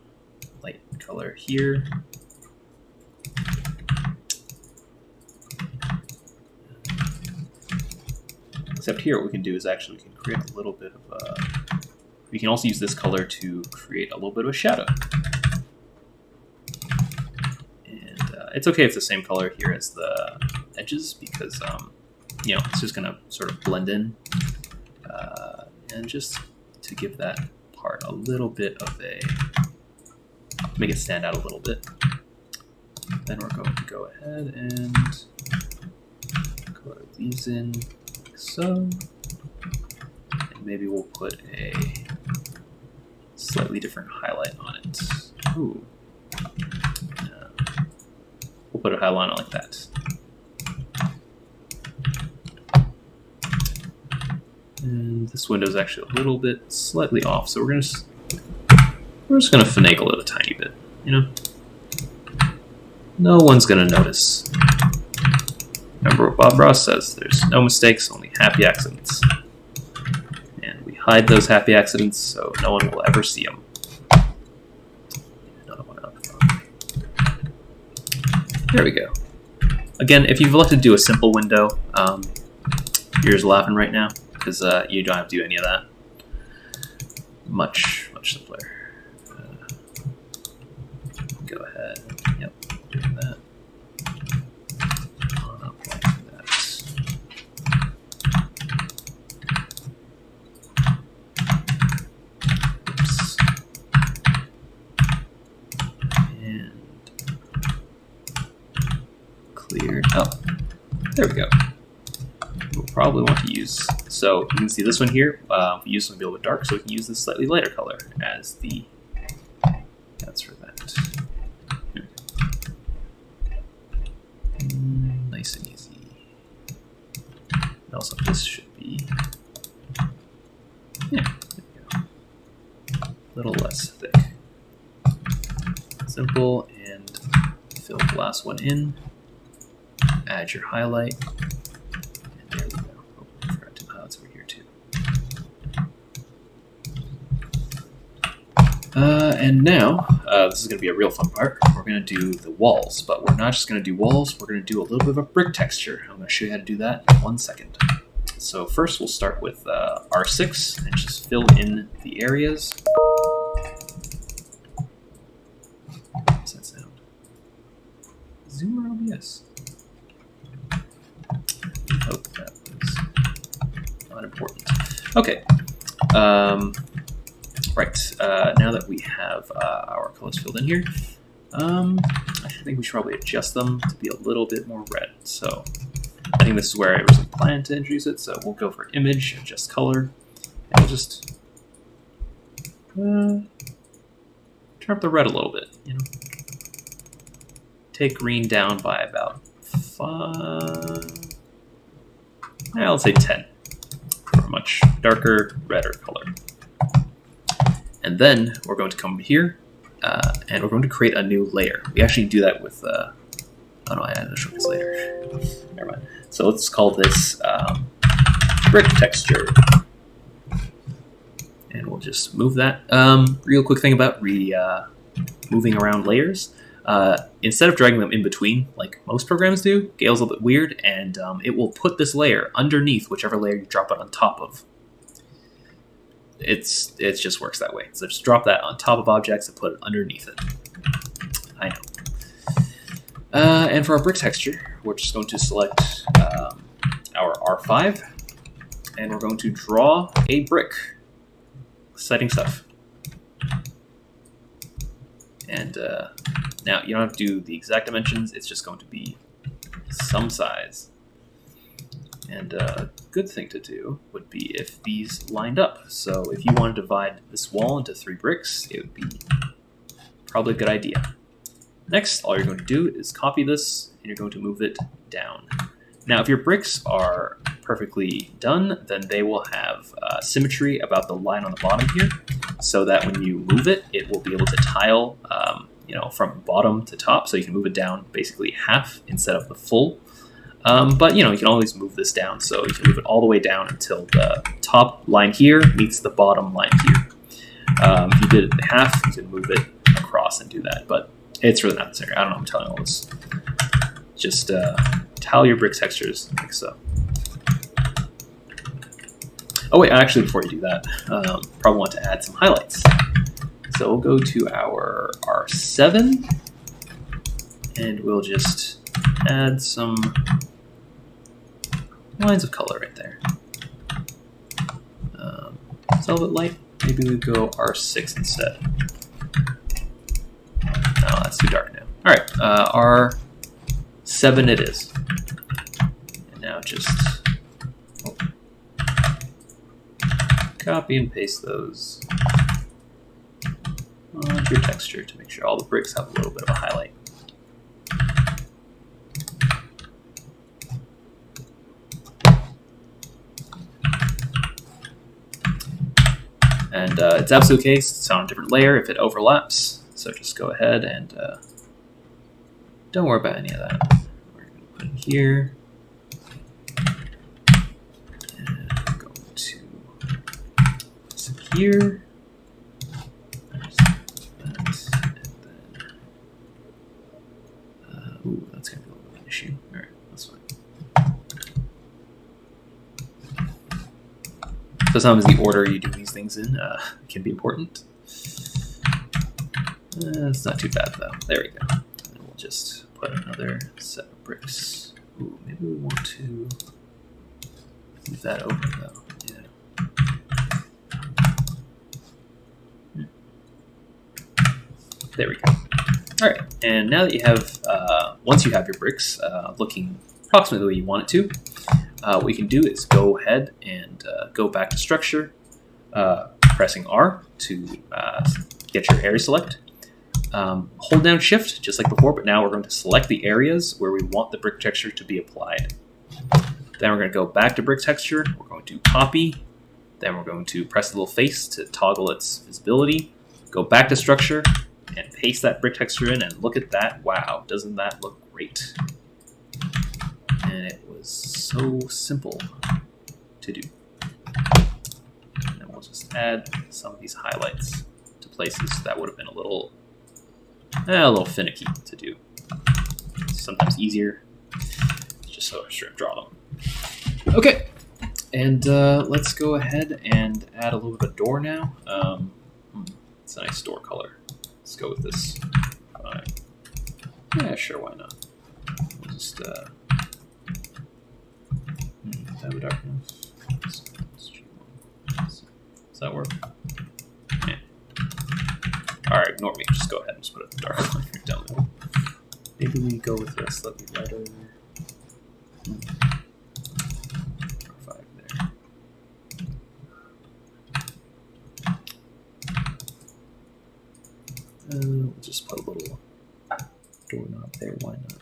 light color here. Except here what we can do is actually we can create a little bit of we can also use this color to create a little bit of a shadow. And it's okay if the same color here as the edges because you know, it's just gonna sort of blend in and just to give that part a little bit of a, make it stand out a little bit. Then we're going to go ahead and color these in like so. And maybe we'll put a slightly different highlight on it. Ooh. We'll put a highlight on it like that. And this window is actually a little bit slightly off, so we're just gonna finagle it a tiny bit, you know? No one's gonna notice. Remember what Bob Ross says, there's no mistakes, only happy accidents. And we hide those happy accidents so no one will ever see them. Another one up. There we go. Again, if you've elected to do a simple window, you're just laughing right now. Because you don't have to do any of that. Much simpler. Go ahead. Yep, do that. On up like that. Oops. And clear. Oh, there we go. We'll probably want to use, so you can see this one here, we use something a little bit dark, so we can use this slightly lighter color as the, that's for that. Nice and easy. And also this should be, yeah, there we go. A little less thick. Simple, and fill the last one in, add your highlight. There we go. Oh, I forgot to highlights over here too. And now, this is going to be a real fun part. We're going to do the walls, but we're not just going to do walls. We're going to do a little bit of a brick texture. I'm going to show you how to do that in 1 second. So first, we'll start with R6 and just fill in the areas. What's that sound? Zoom or OBS? Oh, that was not important. Okay. Right. Now that we have our colors filled in here, I think we should probably adjust them to be a little bit more red. So I think this is where I originally planned to introduce it. So we'll go for image, adjust color, and we'll just turn up the red a little bit. You know, take green down by about 5. Let's say 10 for a much darker, redder color. And then we're going to come here and we're going to create a new layer. We actually do that with, oh no, I had to show this later. Never mind. So let's call this brick texture. And we'll just move that. Real quick thing about moving around layers. Instead of dragging them in between, like most programs do, Gale's a little bit weird, and it will put this layer underneath whichever layer you drop it on top of. It just works that way. So just drop that on top of objects and put it underneath it. I know. And for our brick texture, we're just going to select our R5, and we're going to draw a brick. Exciting stuff. And now you don't have to do the exact dimensions, it's just going to be some size. And a good thing to do would be if these lined up. So if you want to divide this wall into 3 bricks, it would be probably a good idea. Next, all you're going to do is copy this, and you're going to move it down. Now, if your bricks are perfectly done, then they will have symmetry about the line on the bottom here, so that when you move it, it will be able to tile from bottom to top, so you can move it down basically half instead of the full. But you can always move this down, so you can move it all the way down until the top line here meets the bottom line here. If you did it in half, you can move it across and do that, but it's really not necessary. I don't know, I'm telling all this. Just tile your brick textures like so. Oh wait, actually before you do that, probably want to add some highlights. So we'll go to our R7, and we'll just add some lines of color right there. It's a little bit light. Maybe we go R6 instead. No, that's too dark now. All right, R7 it is. And now just copy and paste those onto your texture to make sure all the bricks have a little bit of a highlight. And it's absolutely okay. It's on a different layer if it overlaps. So just go ahead and don't worry about any of that. We're going to put it here. And I'm going to place it here. Ooh, that's going to be a little bit of an issue. All right, that's fine. So sometimes the order you do these things in can be important. It's not too bad though. There we go. And we'll just put another set of bricks. Ooh, maybe we want to move that over though. Yeah. There we go. All right, and now that you have, once you have your bricks looking approximately the way you want it to, what we can do is go ahead and go back to structure, pressing R to get your area select. Hold down Shift just like before, but now we're going to select the areas where we want the brick texture to be applied. Then we're going to go back to brick texture. We're going to copy. Then we're going to press the little face to toggle its visibility. Go back to structure and paste that brick texture in, and look at that. Wow, doesn't that look great? And it was so simple to do. And then we'll just add some of these highlights to places that would have been a little finicky to do. It's sometimes easier just so straight draw them. Okay, and let's go ahead and add a little bit of door now. It's a nice door color. Let's go with this. Yeah, sure, why not? We'll just that would dark enough. Does that work? Yeah. All right, ignore me. Just go ahead and just put a dark line here down there. Maybe we go with this. Let me lighter. 5 there. We'll just put a little doorknob there. Why not?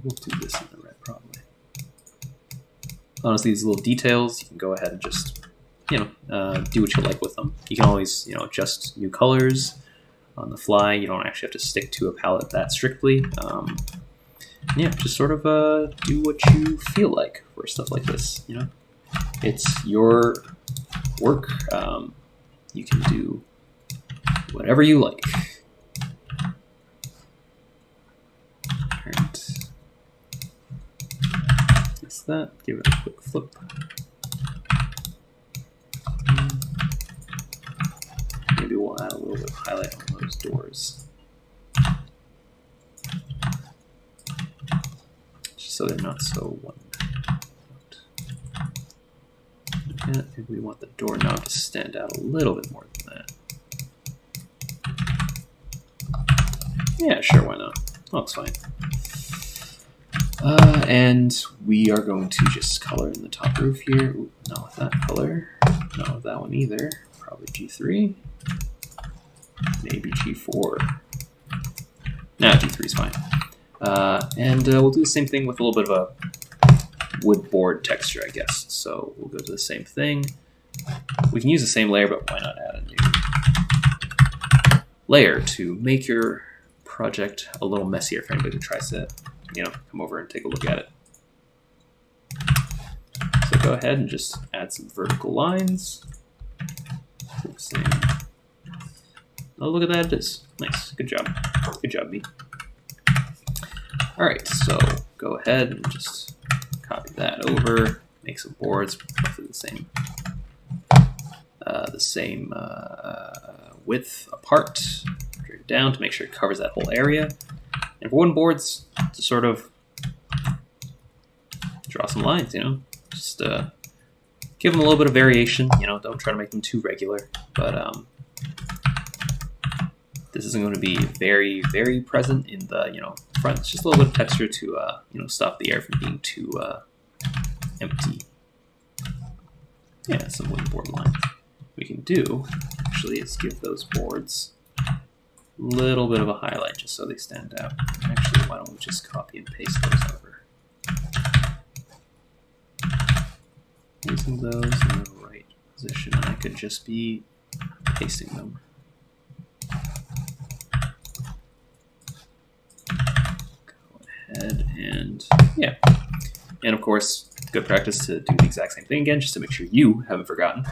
We'll do this in the red probably. Honestly, these little details, you can go ahead and just, do what you like with them. You can always, adjust new colors on the fly. You don't actually have to stick to a palette that strictly. Yeah, just sort of do what you feel like for stuff like this. It's your work. You can do whatever you like. Alright. Fix that. Give it a quick flip. Maybe we'll add a little bit of highlight on those doors, just so they're not so one note. Maybe we want the doorknob to stand out a little bit more than that. Yeah, sure, why not? Looks fine. And we are going to just color in the top roof here. Ooh, not with that color. Not with that one either. Probably G3. Maybe G4. Nah, G3 is fine. And we'll do the same thing with a little bit of a wood board texture, I guess. So we'll go to the same thing. We can use the same layer, but why not add a new layer to make your project a little messier for anybody who tries to, come over and take a look at it. So go ahead and just add some vertical lines. Oh, look at that, it is. Nice, good job. Good job, B. All right, so go ahead and just copy that over, make some boards, roughly the same width apart, drag it down to make sure it covers that whole area. And for wooden boards, to sort of draw some lines, just give them a little bit of variation. Don't try to make them too regular, but this isn't going to be very, very present in the front. It's just a little bit of texture to stop the air from being too empty. Yeah, some wooden board lines. What we can do actually is give those boards a little bit of a highlight just so they stand out. Actually, why don't we just copy and paste those over? Using those in the right position, and I could just be pasting them. And yeah, and of course, good practice to do the exact same thing again, just to make sure you haven't forgotten.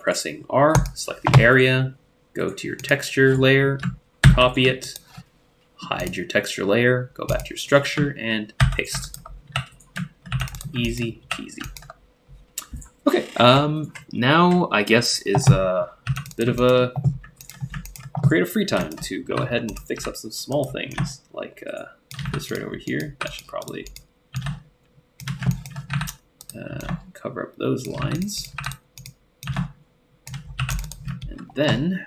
Pressing R, select the area, go to your texture layer, copy it, hide your texture layer, go back to your structure, and paste. Easy peasy. Okay, now I guess is a bit of a creative free time to go ahead and fix up some small things like this right over here. That should probably cover up those lines. And then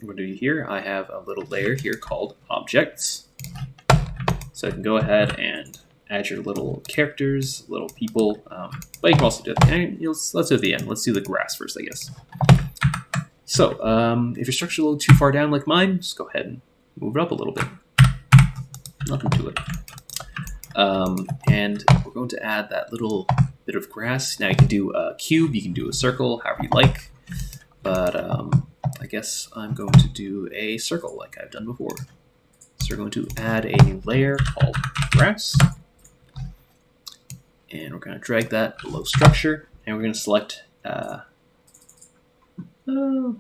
what do you here? I have a little layer here called objects. So I can go ahead and add your little characters, little people, but you can also do it. Let's do it at the end. Let's do the grass first, I guess. So if your structure is a little too far down like mine, just go ahead and move it up a little bit. Nothing to it. And we're going to add that little bit of grass. Now you can do a cube, you can do a circle, however you like. But I guess I'm going to do a circle like I've done before. So we're going to add a new layer called grass. And we're going to drag that below structure. And we're going to select,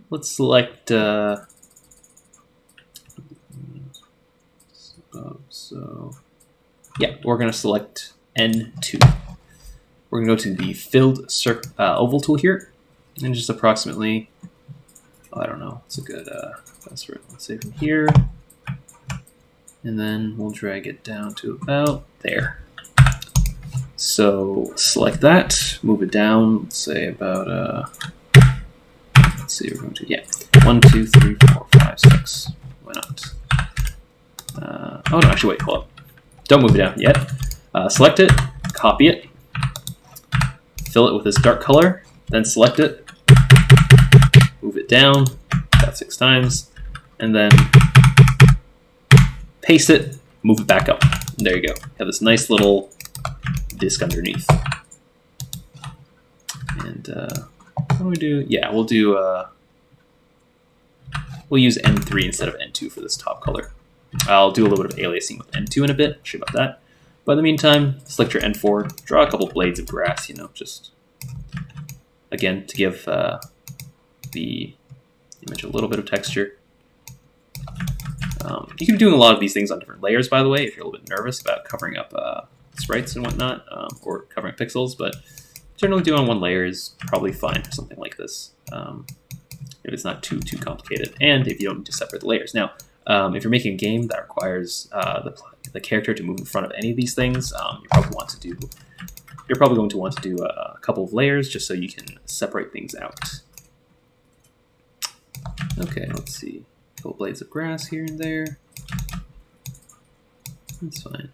let's select, yeah, we're going to select N2. We're going to go to the filled oval tool here, and just approximately, I don't know, it's a good password. Let's say from here, and then we'll drag it down to about there. So select that, move it down, let's say about, let's see, we're going to, yeah, 1, 2, 3, 4, 5, 6. Why not? Oh no, actually, wait, hold up. Don't move it down yet. Select it, copy it, fill it with this dark color, then select it, move it down about 6 times, and then paste it, move it back up. And there you go. Have this nice little disc underneath. And what do we do? Yeah, we'll do. We'll use N3 instead of N2 for this top color. I'll do a little bit of aliasing with N2 in a bit. Sure about that. But in the meantime, select your N4. Draw a couple blades of grass. Just again to give the image a little bit of texture. You can be doing a lot of these things on different layers, by the way, if you're a little bit nervous about covering up sprites and whatnot, or covering pixels, but generally doing on one layer is probably fine for something like this, if it's not too complicated, and if you don't need to separate the layers. Now, if you're making a game that requires the character to move in front of any of these things, you're probably going to want to do a couple of layers just so you can separate things out. Okay, let's see. A couple blades of grass here and there. That's fine.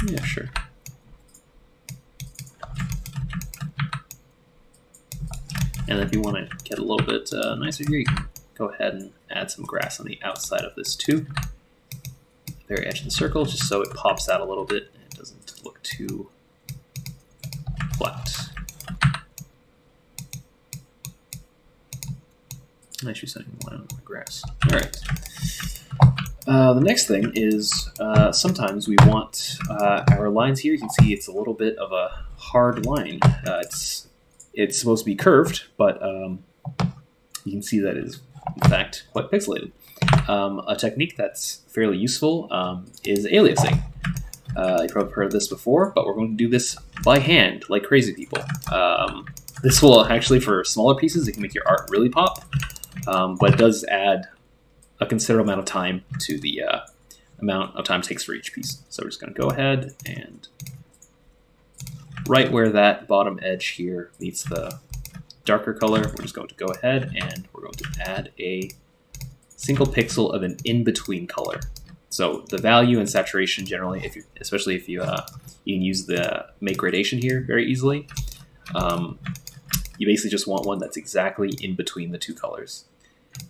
Yeah, sure. And if you want to get a little bit nicer here, you can go ahead and add some grass on the outside of this too. Very edge of the circle, just so it pops out a little bit and it doesn't look too flat. I should send one on the grass. All right. The next thing is sometimes we want our lines here. You can see it's a little bit of a hard line. It's supposed to be curved, but you can see that it is in fact quite pixelated. A technique that's fairly useful is aliasing. You've probably heard of this before, but we're going to do this by hand, like crazy people. This will actually, for smaller pieces, it can make your art really pop, but it does add a considerable amount of time to the amount of time it takes for each piece. So we're just going to go ahead and right where that bottom edge here meets the darker color, we're just going to go ahead and we're going to add a single pixel of an in-between color. So the value and saturation generally, especially if you can use the make gradation here very easily. You basically just want one that's exactly in between the two colors.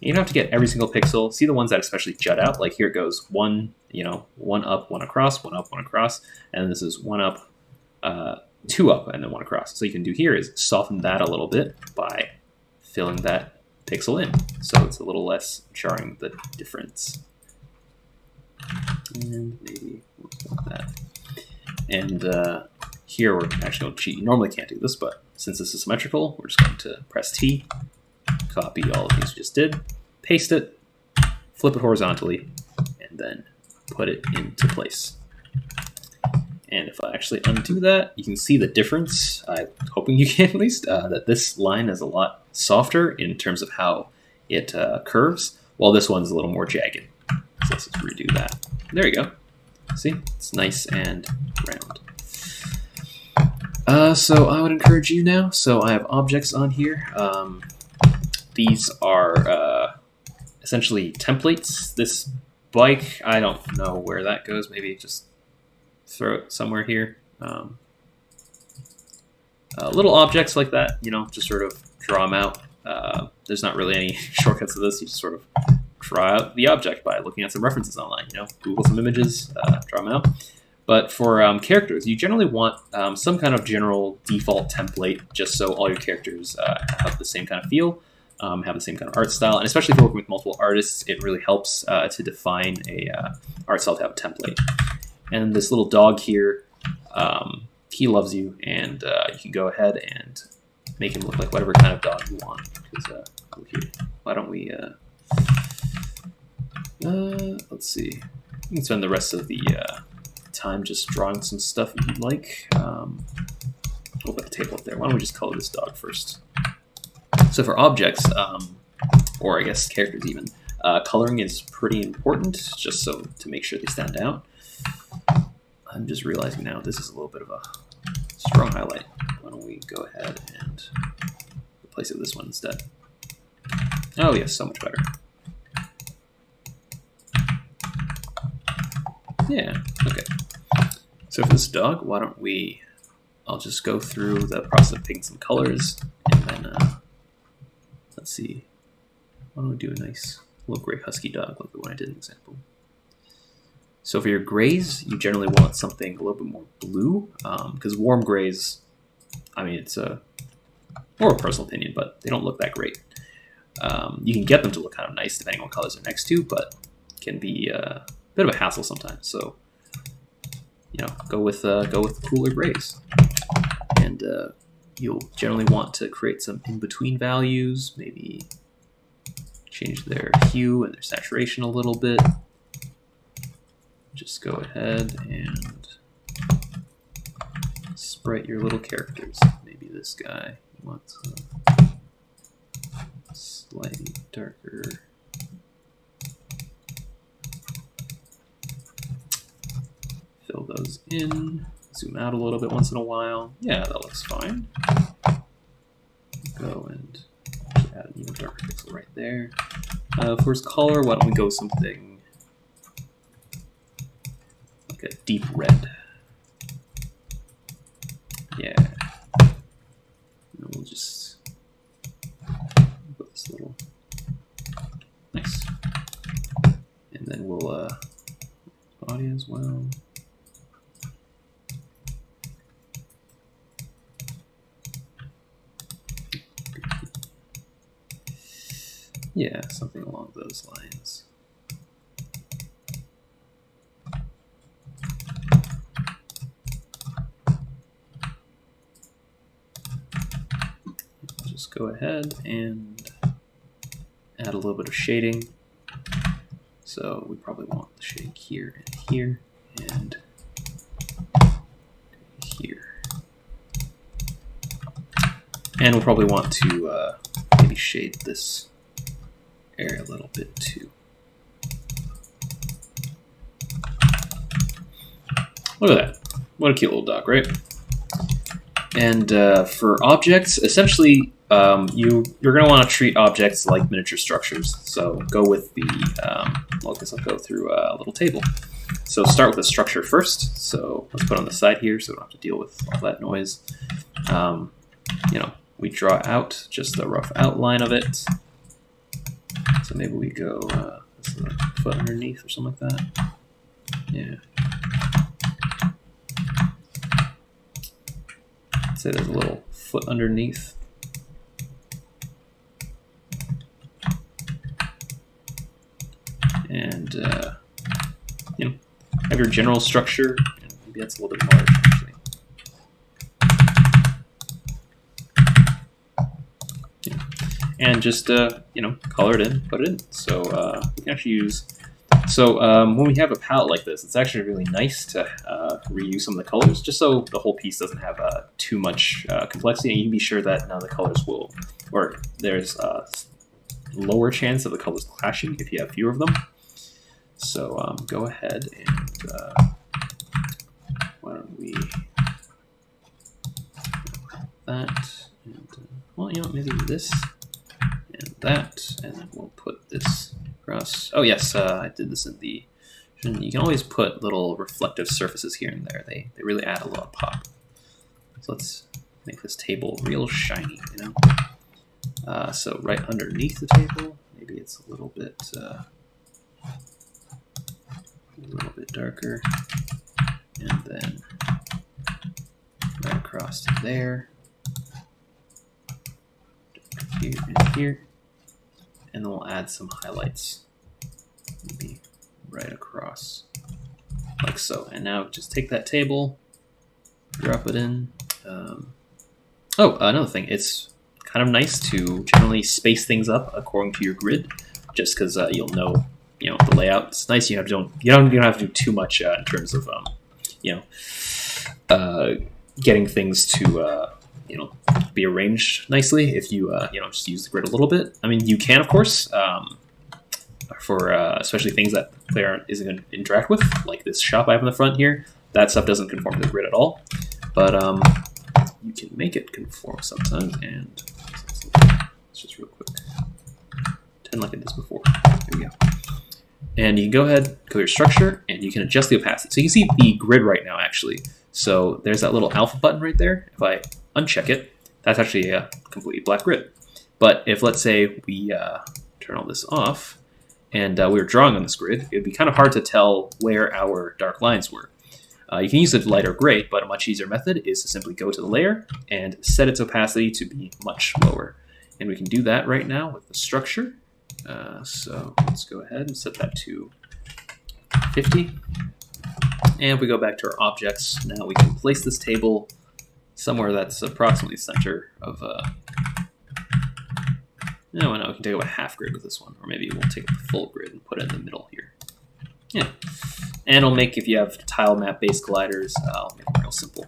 You don't have to get every single pixel. See the ones that especially jut out. Like here it goes one up, one across, one up, one across, and this is one up, two up, and then one across. So you can do here is soften that a little bit by filling that pixel in, so it's a little less jarring, the difference. And maybe like that. And here we're actually going to cheat. You normally can't do this, but since this is symmetrical, we're just going to press T, copy all the things we just did, paste it, flip it horizontally, and then put it into place. And if I actually undo that, you can see the difference. I'm hoping you can at least, that this line is a lot softer in terms of how it curves, while this one's a little more jagged. So let's just redo that. There you go. See, it's nice and round. So I would encourage you now. So I have objects on here. These are essentially templates. This bike, I don't know where that goes. Maybe just throw it somewhere here. Little objects like that, just sort of draw them out. There's not really any shortcuts to this. You just sort of draw out the object by looking at some references online. Google some images, draw them out. But for characters, you generally want some kind of general default template, just so all your characters have the same kind of feel, have the same kind of art style. And especially if you're working with multiple artists, it really helps to define a art style to have a template. And this little dog here, he loves you, and you can go ahead and make him look like whatever kind of dog you want. Because why don't we? Let's see. You can spend the rest of the time just drawing some stuff if you'd like. We'll put the table up there. Why don't we just color this dog first? So for objects, or I guess characters even, coloring is pretty important, just so to make sure they stand out. I'm just realizing now this is a little bit of a strong highlight. Why don't we go ahead and replace it with this one instead? Oh yes, so much better. Yeah, okay. So for this dog, why don't we, I'll just go through the process of picking some colors, and then, let's see, why don't we do a nice little gray husky dog like the one I did in the example. So for your grays, you generally want something a little bit more blue, because warm grays, I mean, it's more of a personal opinion, but they don't look that great. You can get them to look kind of nice depending on what colors they're next to, but can be a bit of a hassle sometimes. So, go with the cooler grays, and you'll generally want to create some in-between values, maybe change their hue and their saturation a little bit. Just go ahead and sprite your little characters. Maybe this guy, you want slightly darker. Fill those in, zoom out a little bit once in a while. Yeah, that looks fine. Go and add an even darker pixel right there. For his color, why don't we go something like a deep red. Yeah. And we'll just put this little nice. And then we'll body as well. Yeah, something along those lines. I'll just go ahead and add a little bit of shading. So we probably want the shading here and here and here. And we'll probably want to maybe shade this area a little bit too. Look at that. What a cute little dog, right? And for objects, essentially, you're going to want to treat objects like miniature structures. So go with the, well, I guess I'll go through a little table. So start with the structure first. So let's put it on the side here so we don't have to deal with all that noise. You know, we draw out just a rough outline of it. So maybe we go this is a foot underneath or something like that. Yeah. Say there's a little foot underneath. And you know, have your general structure. Maybe that's a little bit large actually. Yeah. And just you know, color it in, put it in. So we can actually use. So when we have a palette like this, it's actually really nice to reuse some of the colors, just so the whole piece doesn't have too much complexity, and you can be sure that none of the colors will, or there's a lower chance of the colors clashing if you have fewer of them. So go ahead and why don't we that, and well, you know, maybe this and that, and then we'll put this across. Oh yes, I did this in the. You can always put little reflective surfaces here and there. They really add a lot of pop. So let's make this table real shiny, you know. So right underneath the table, maybe it's a little bit darker, and then right across to there, here and here. And then we'll add some highlights, maybe right across, like so. And now just take that table, drop it in. Oh, another thing, it's kind of nice to generally space things up according to your grid, just because you'll know, you know, the layout. It's nice you don't have to do too much in terms of you know, getting things to you know, be arranged nicely if you you know, just use the grid a little bit. I mean, you can, of course, for especially things that the player isn't going to interact with, like this shop I have in the front here. That stuff doesn't conform to the grid at all, but you can make it conform sometimes. And let's just real quick pretend like I did this before. There we go. And you can go ahead, go to your structure, and you can adjust the opacity. So you can see the grid right now, actually. So there's that little alpha button right there. If I uncheck it, that's actually a completely black grid. But if, let's say, we turn all this off, and we were drawing on this grid, it would be kind of hard to tell where our dark lines were. You can use a lighter gray, but a much easier method is to simply go to the layer and set its opacity to be much lower. And we can do that right now with the structure. So let's go ahead and set that to 50. And if we go back to our objects, now we can place this table somewhere that's approximately the center of no, we can take up a half grid with this one, or maybe we'll take up the full grid and put it in the middle here. Yeah, and it'll make, if you have tile map based colliders, I'll make it real simple.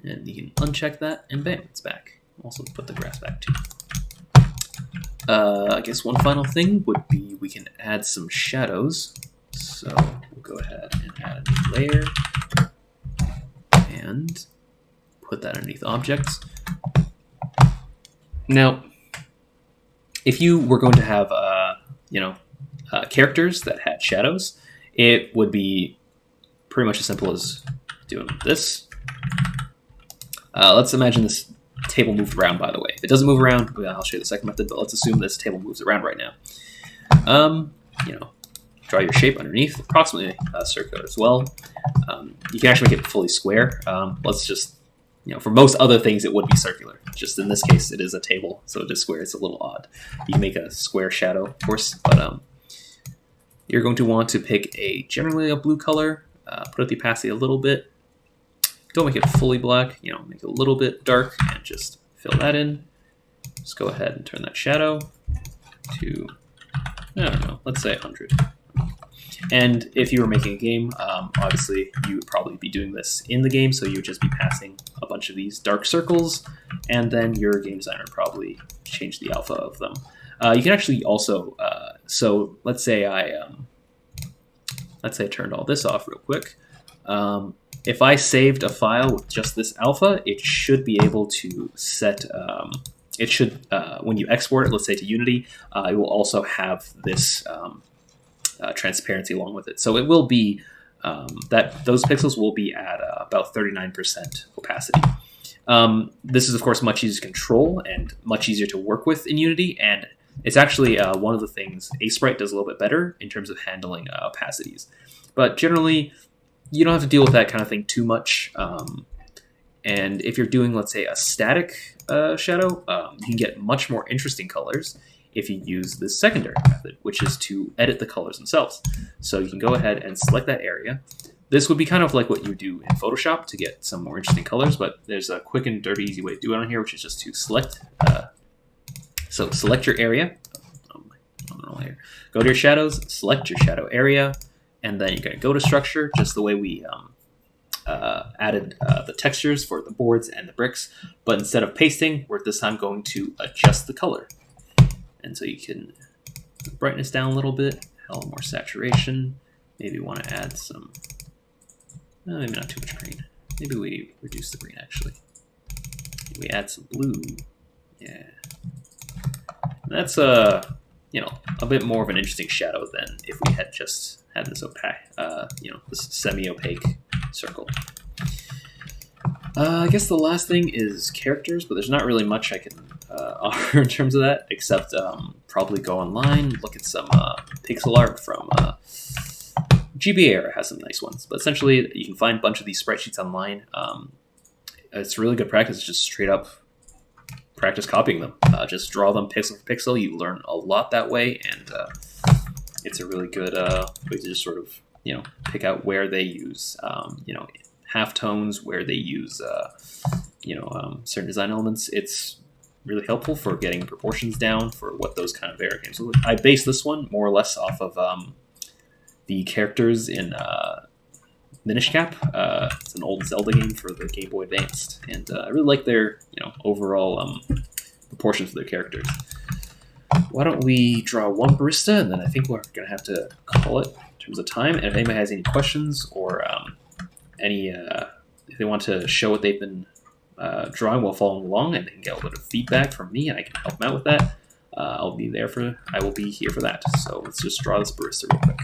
And you can uncheck that, and bam, it's back. Also put the grass back too. I guess one final thing would be we can add some shadows. So we'll go ahead and add a new layer and put that underneath objects. Now, if you were going to have, you know, characters that had shadows, it would be pretty much as simple as doing this. Let's imagine this table moved around, by the way. If it doesn't move around, I'll show you the second method, but let's assume this table moves around right now. Draw your shape underneath, approximately circular as well. You can actually make it fully square. Let's just, for most other things, it would be circular. Just in this case, it is a table, so it is square. It's a little odd. You can make a square shadow, of course, but you're going to want to pick generally a blue color, put up the opacity a little bit. Don't make it fully black, make it a little bit dark, and just fill that in. Just go ahead and turn that shadow to, I don't know, let's say 100. And if you were making a game, obviously you would probably be doing this in the game, so you would just be passing a bunch of these dark circles, and then your game designer would probably change the alpha of them. You can actually also, so let's say I turned all this off real quick. If I saved a file with just this alpha, it should be able to set, when you export it, let's say to Unity, it will also have this transparency along with it. So it will be, those pixels will be at about 39% opacity. This is, of course, much easier to control and much easier to work with in Unity, and it's actually one of the things Sprite does a little bit better in terms of handling opacities. But generally, you don't have to deal with that kind of thing too much. And if you're doing, let's say, a static shadow, you can get much more interesting colors if you use this secondary method, which is to edit the colors themselves. So you can go ahead and select that area. This would be kind of like what you do in Photoshop to get some more interesting colors, but there's a quick and dirty, easy way to do it on here, which is just to select. So select your area. Go to your shadows, select your shadow area, and then you're going to go to structure, just the way we added the textures for the boards and the bricks. But instead of pasting, we're this time going to adjust the color. And so you can brightness down a little bit, a little more saturation. Maybe want to add some, maybe not too much green. Maybe we reduce the green actually. We add some blue. Yeah. And that's a bit more of an interesting shadow than if we had just had this opaque, this semi-opaque circle. I guess the last thing is characters, but there's not really much I can offer in terms of that, except probably go online, look at some pixel art from GBA Era has some nice ones. But essentially, you can find a bunch of these spreadsheets online. It's really good practice, just straight up practice copying them. Just draw them pixel for pixel. You learn a lot that way, and it's a really good way to just sort of pick out where they use halftones, where they use certain design elements. It's really helpful for getting proportions down for what those kind of Era games look like. I based this one more or less off of the characters in Minish Cap. It's an old Zelda game for the Game Boy Advanced, and I really like their overall proportions for their characters. Why don't we draw one barista, and then I think we're going to have to call it in terms of time. And if anybody has any questions or if they want to show what they've been drawing while following along, and they can get a little bit of feedback from me, and I can help them out with that, I will be here for that. So let's just draw this barista real quick.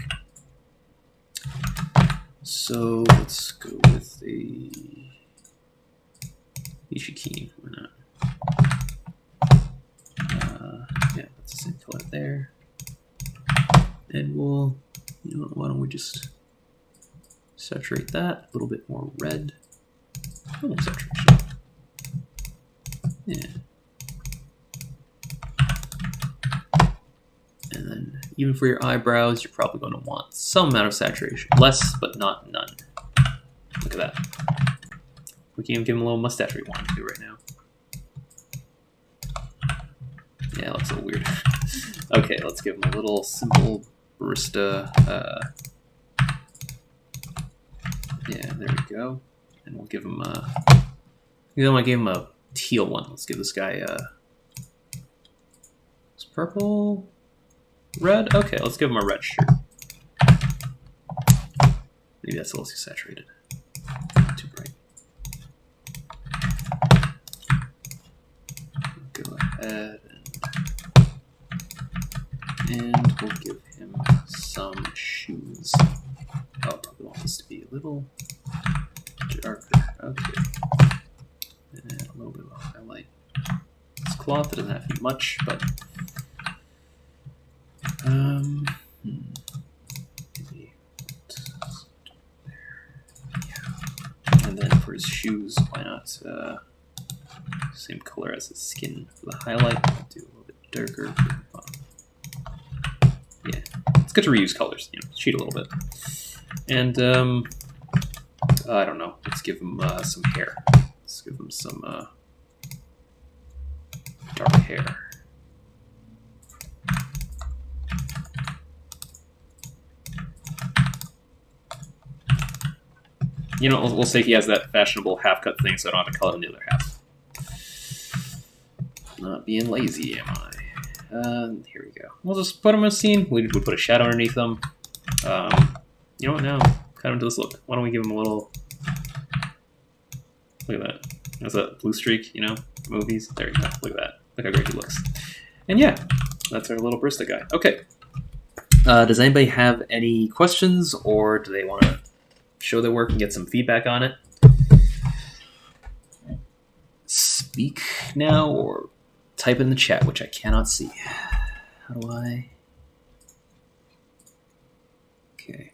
So let's go with a Ishikine. Why not? Yeah, that's the same color there. And we'll, why don't we just saturate that a little bit more red. A little saturation. Yeah. And then even for your eyebrows, you're probably going to want some amount of saturation. Less, but not none. Look at that. We can even give him a little mustache we want to do right now. Yeah, it looks a little weird. Okay, let's give him a little simple barista. Yeah, there we go. And we'll give him a... I gave him a teal one. Let's give this guy it's purple... Red? Okay, let's give him a red shirt. Maybe that's a little too saturated. Too bright. Go ahead and we'll give him some shoes. Oh, probably want this to be a little darker. Okay. little bit of a highlight. This cloth, it doesn't have to be much, but maybe yeah. And then for his shoes, why not same color as his skin for the highlight? I'll do a little bit darker. Yeah, it's good to reuse colors. You know, cheat a little bit. And I don't know. Let's give him some hair. Let's give him some dark hair. You know, we'll say he has that fashionable half-cut thing, so I don't have to color in the other half. Not being lazy, am I? Here we go. We'll just put him in a scene. We put a shadow underneath him. You know what? Now, kind of does look. Why don't we give him a little? Look at that. That's that blue streak. You know, movies. There you go. Look at that. Look how great he looks. And yeah, that's our little Brista guy. Okay. Does anybody have any questions, or do they want to show their work and get some feedback on it? Speak now, or type in the chat, which I cannot see. How do I? Okay.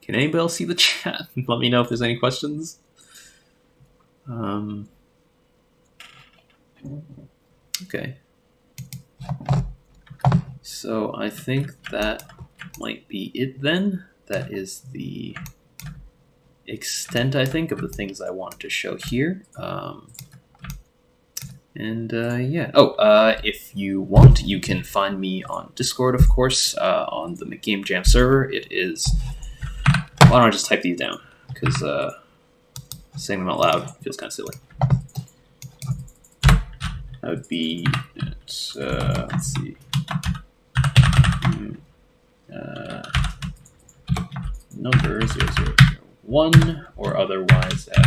Can anybody else see the chat? Let me know if there's any questions. Okay. So I think that might be it then. That is the extent, I think, of the things I wanted to show here. Yeah. If you want, you can find me on Discord, of course, on the McGame Jam server. It is... Why don't I just type these down? Because saying them out loud feels kind of silly. That would be... let's see... number 0001, or otherwise at...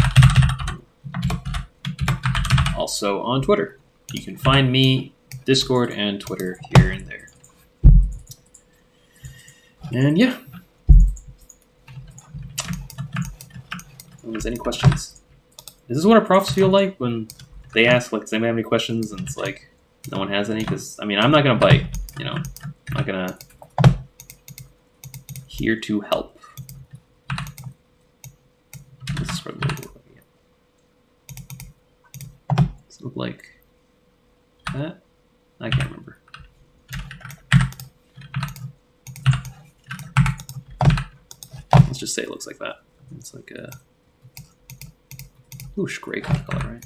Also on Twitter. You can find me, Discord, and Twitter here and there. And yeah. If there's any questions. Is this what our profs feel like when they ask, like, does anybody have any questions? And it's like, no one has any? Because, I mean, I'm not going to bite, you know. I'm not going to... Here to help. This is what it looks like. Does it look like that? I can't remember. Let's just say it looks like that. It's like a whoosh, gray kind of color, right?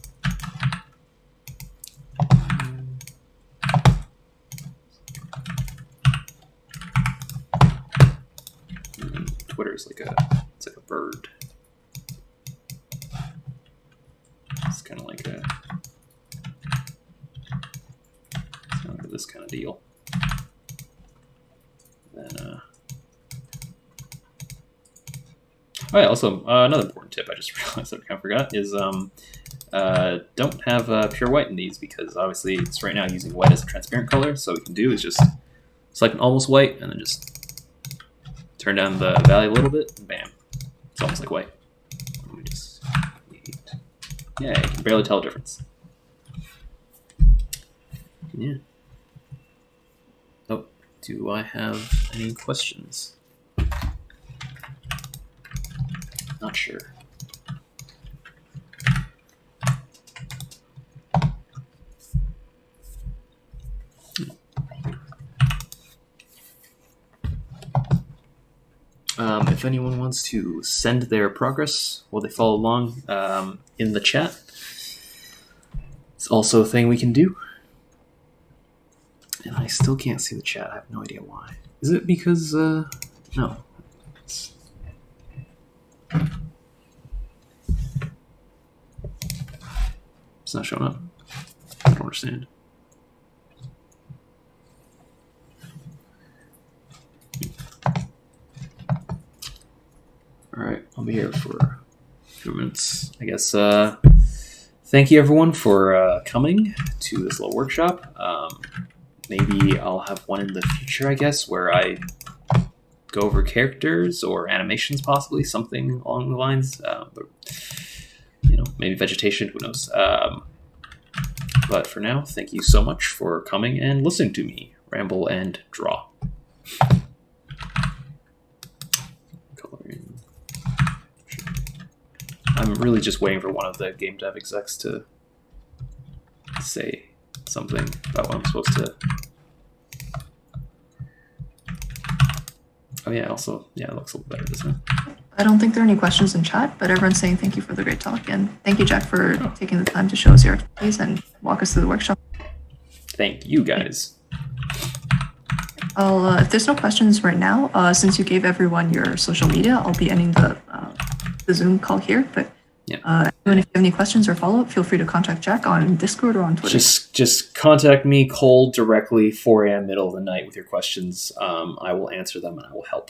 Twitter is like it's like a bird. It's kind of like this kind of deal. Then, oh yeah, also another important tip I just realized I kind of forgot is don't have pure white in these, because obviously it's right now using white as a transparent color. So what we can do is just select an almost white and then just turn down the value a little bit, and bam, it's almost like white. Let me just yeah, you can barely tell the difference. Yeah. Oh, do I have any questions? Not sure. If anyone wants to send their progress while they follow along in the chat, it's also a thing we can do. And I still can't see the chat. I have no idea why. Is it because, no. It's not showing up. I don't understand. All right, I'll be here for a few minutes, I guess. Thank you, everyone, for coming to this little workshop. Maybe I'll have one in the future, I guess, where I go over characters or animations, possibly, something along the lines. But, you know, maybe vegetation, who knows. But for now, thank you so much for coming and listening to me ramble and draw. Coloring. I'm really just waiting for one of the GameDev execs to say something about what I'm supposed to. Oh yeah, also, yeah, it looks a little better, doesn't it? I don't think there are any questions in chat, but everyone's saying thank you for the great talk. And thank you, Jack, for taking the time to show us your expertise and walk us through the workshop. Thank you, guys. If there's no questions right now, since you gave everyone your social media, I'll be ending the Zoom call here. But if you have any questions or follow-up, feel free to contact Jack on Discord or on Twitter. Just contact me, Cole, directly, 4 a.m. middle of the night with your questions. I will answer them and I will help.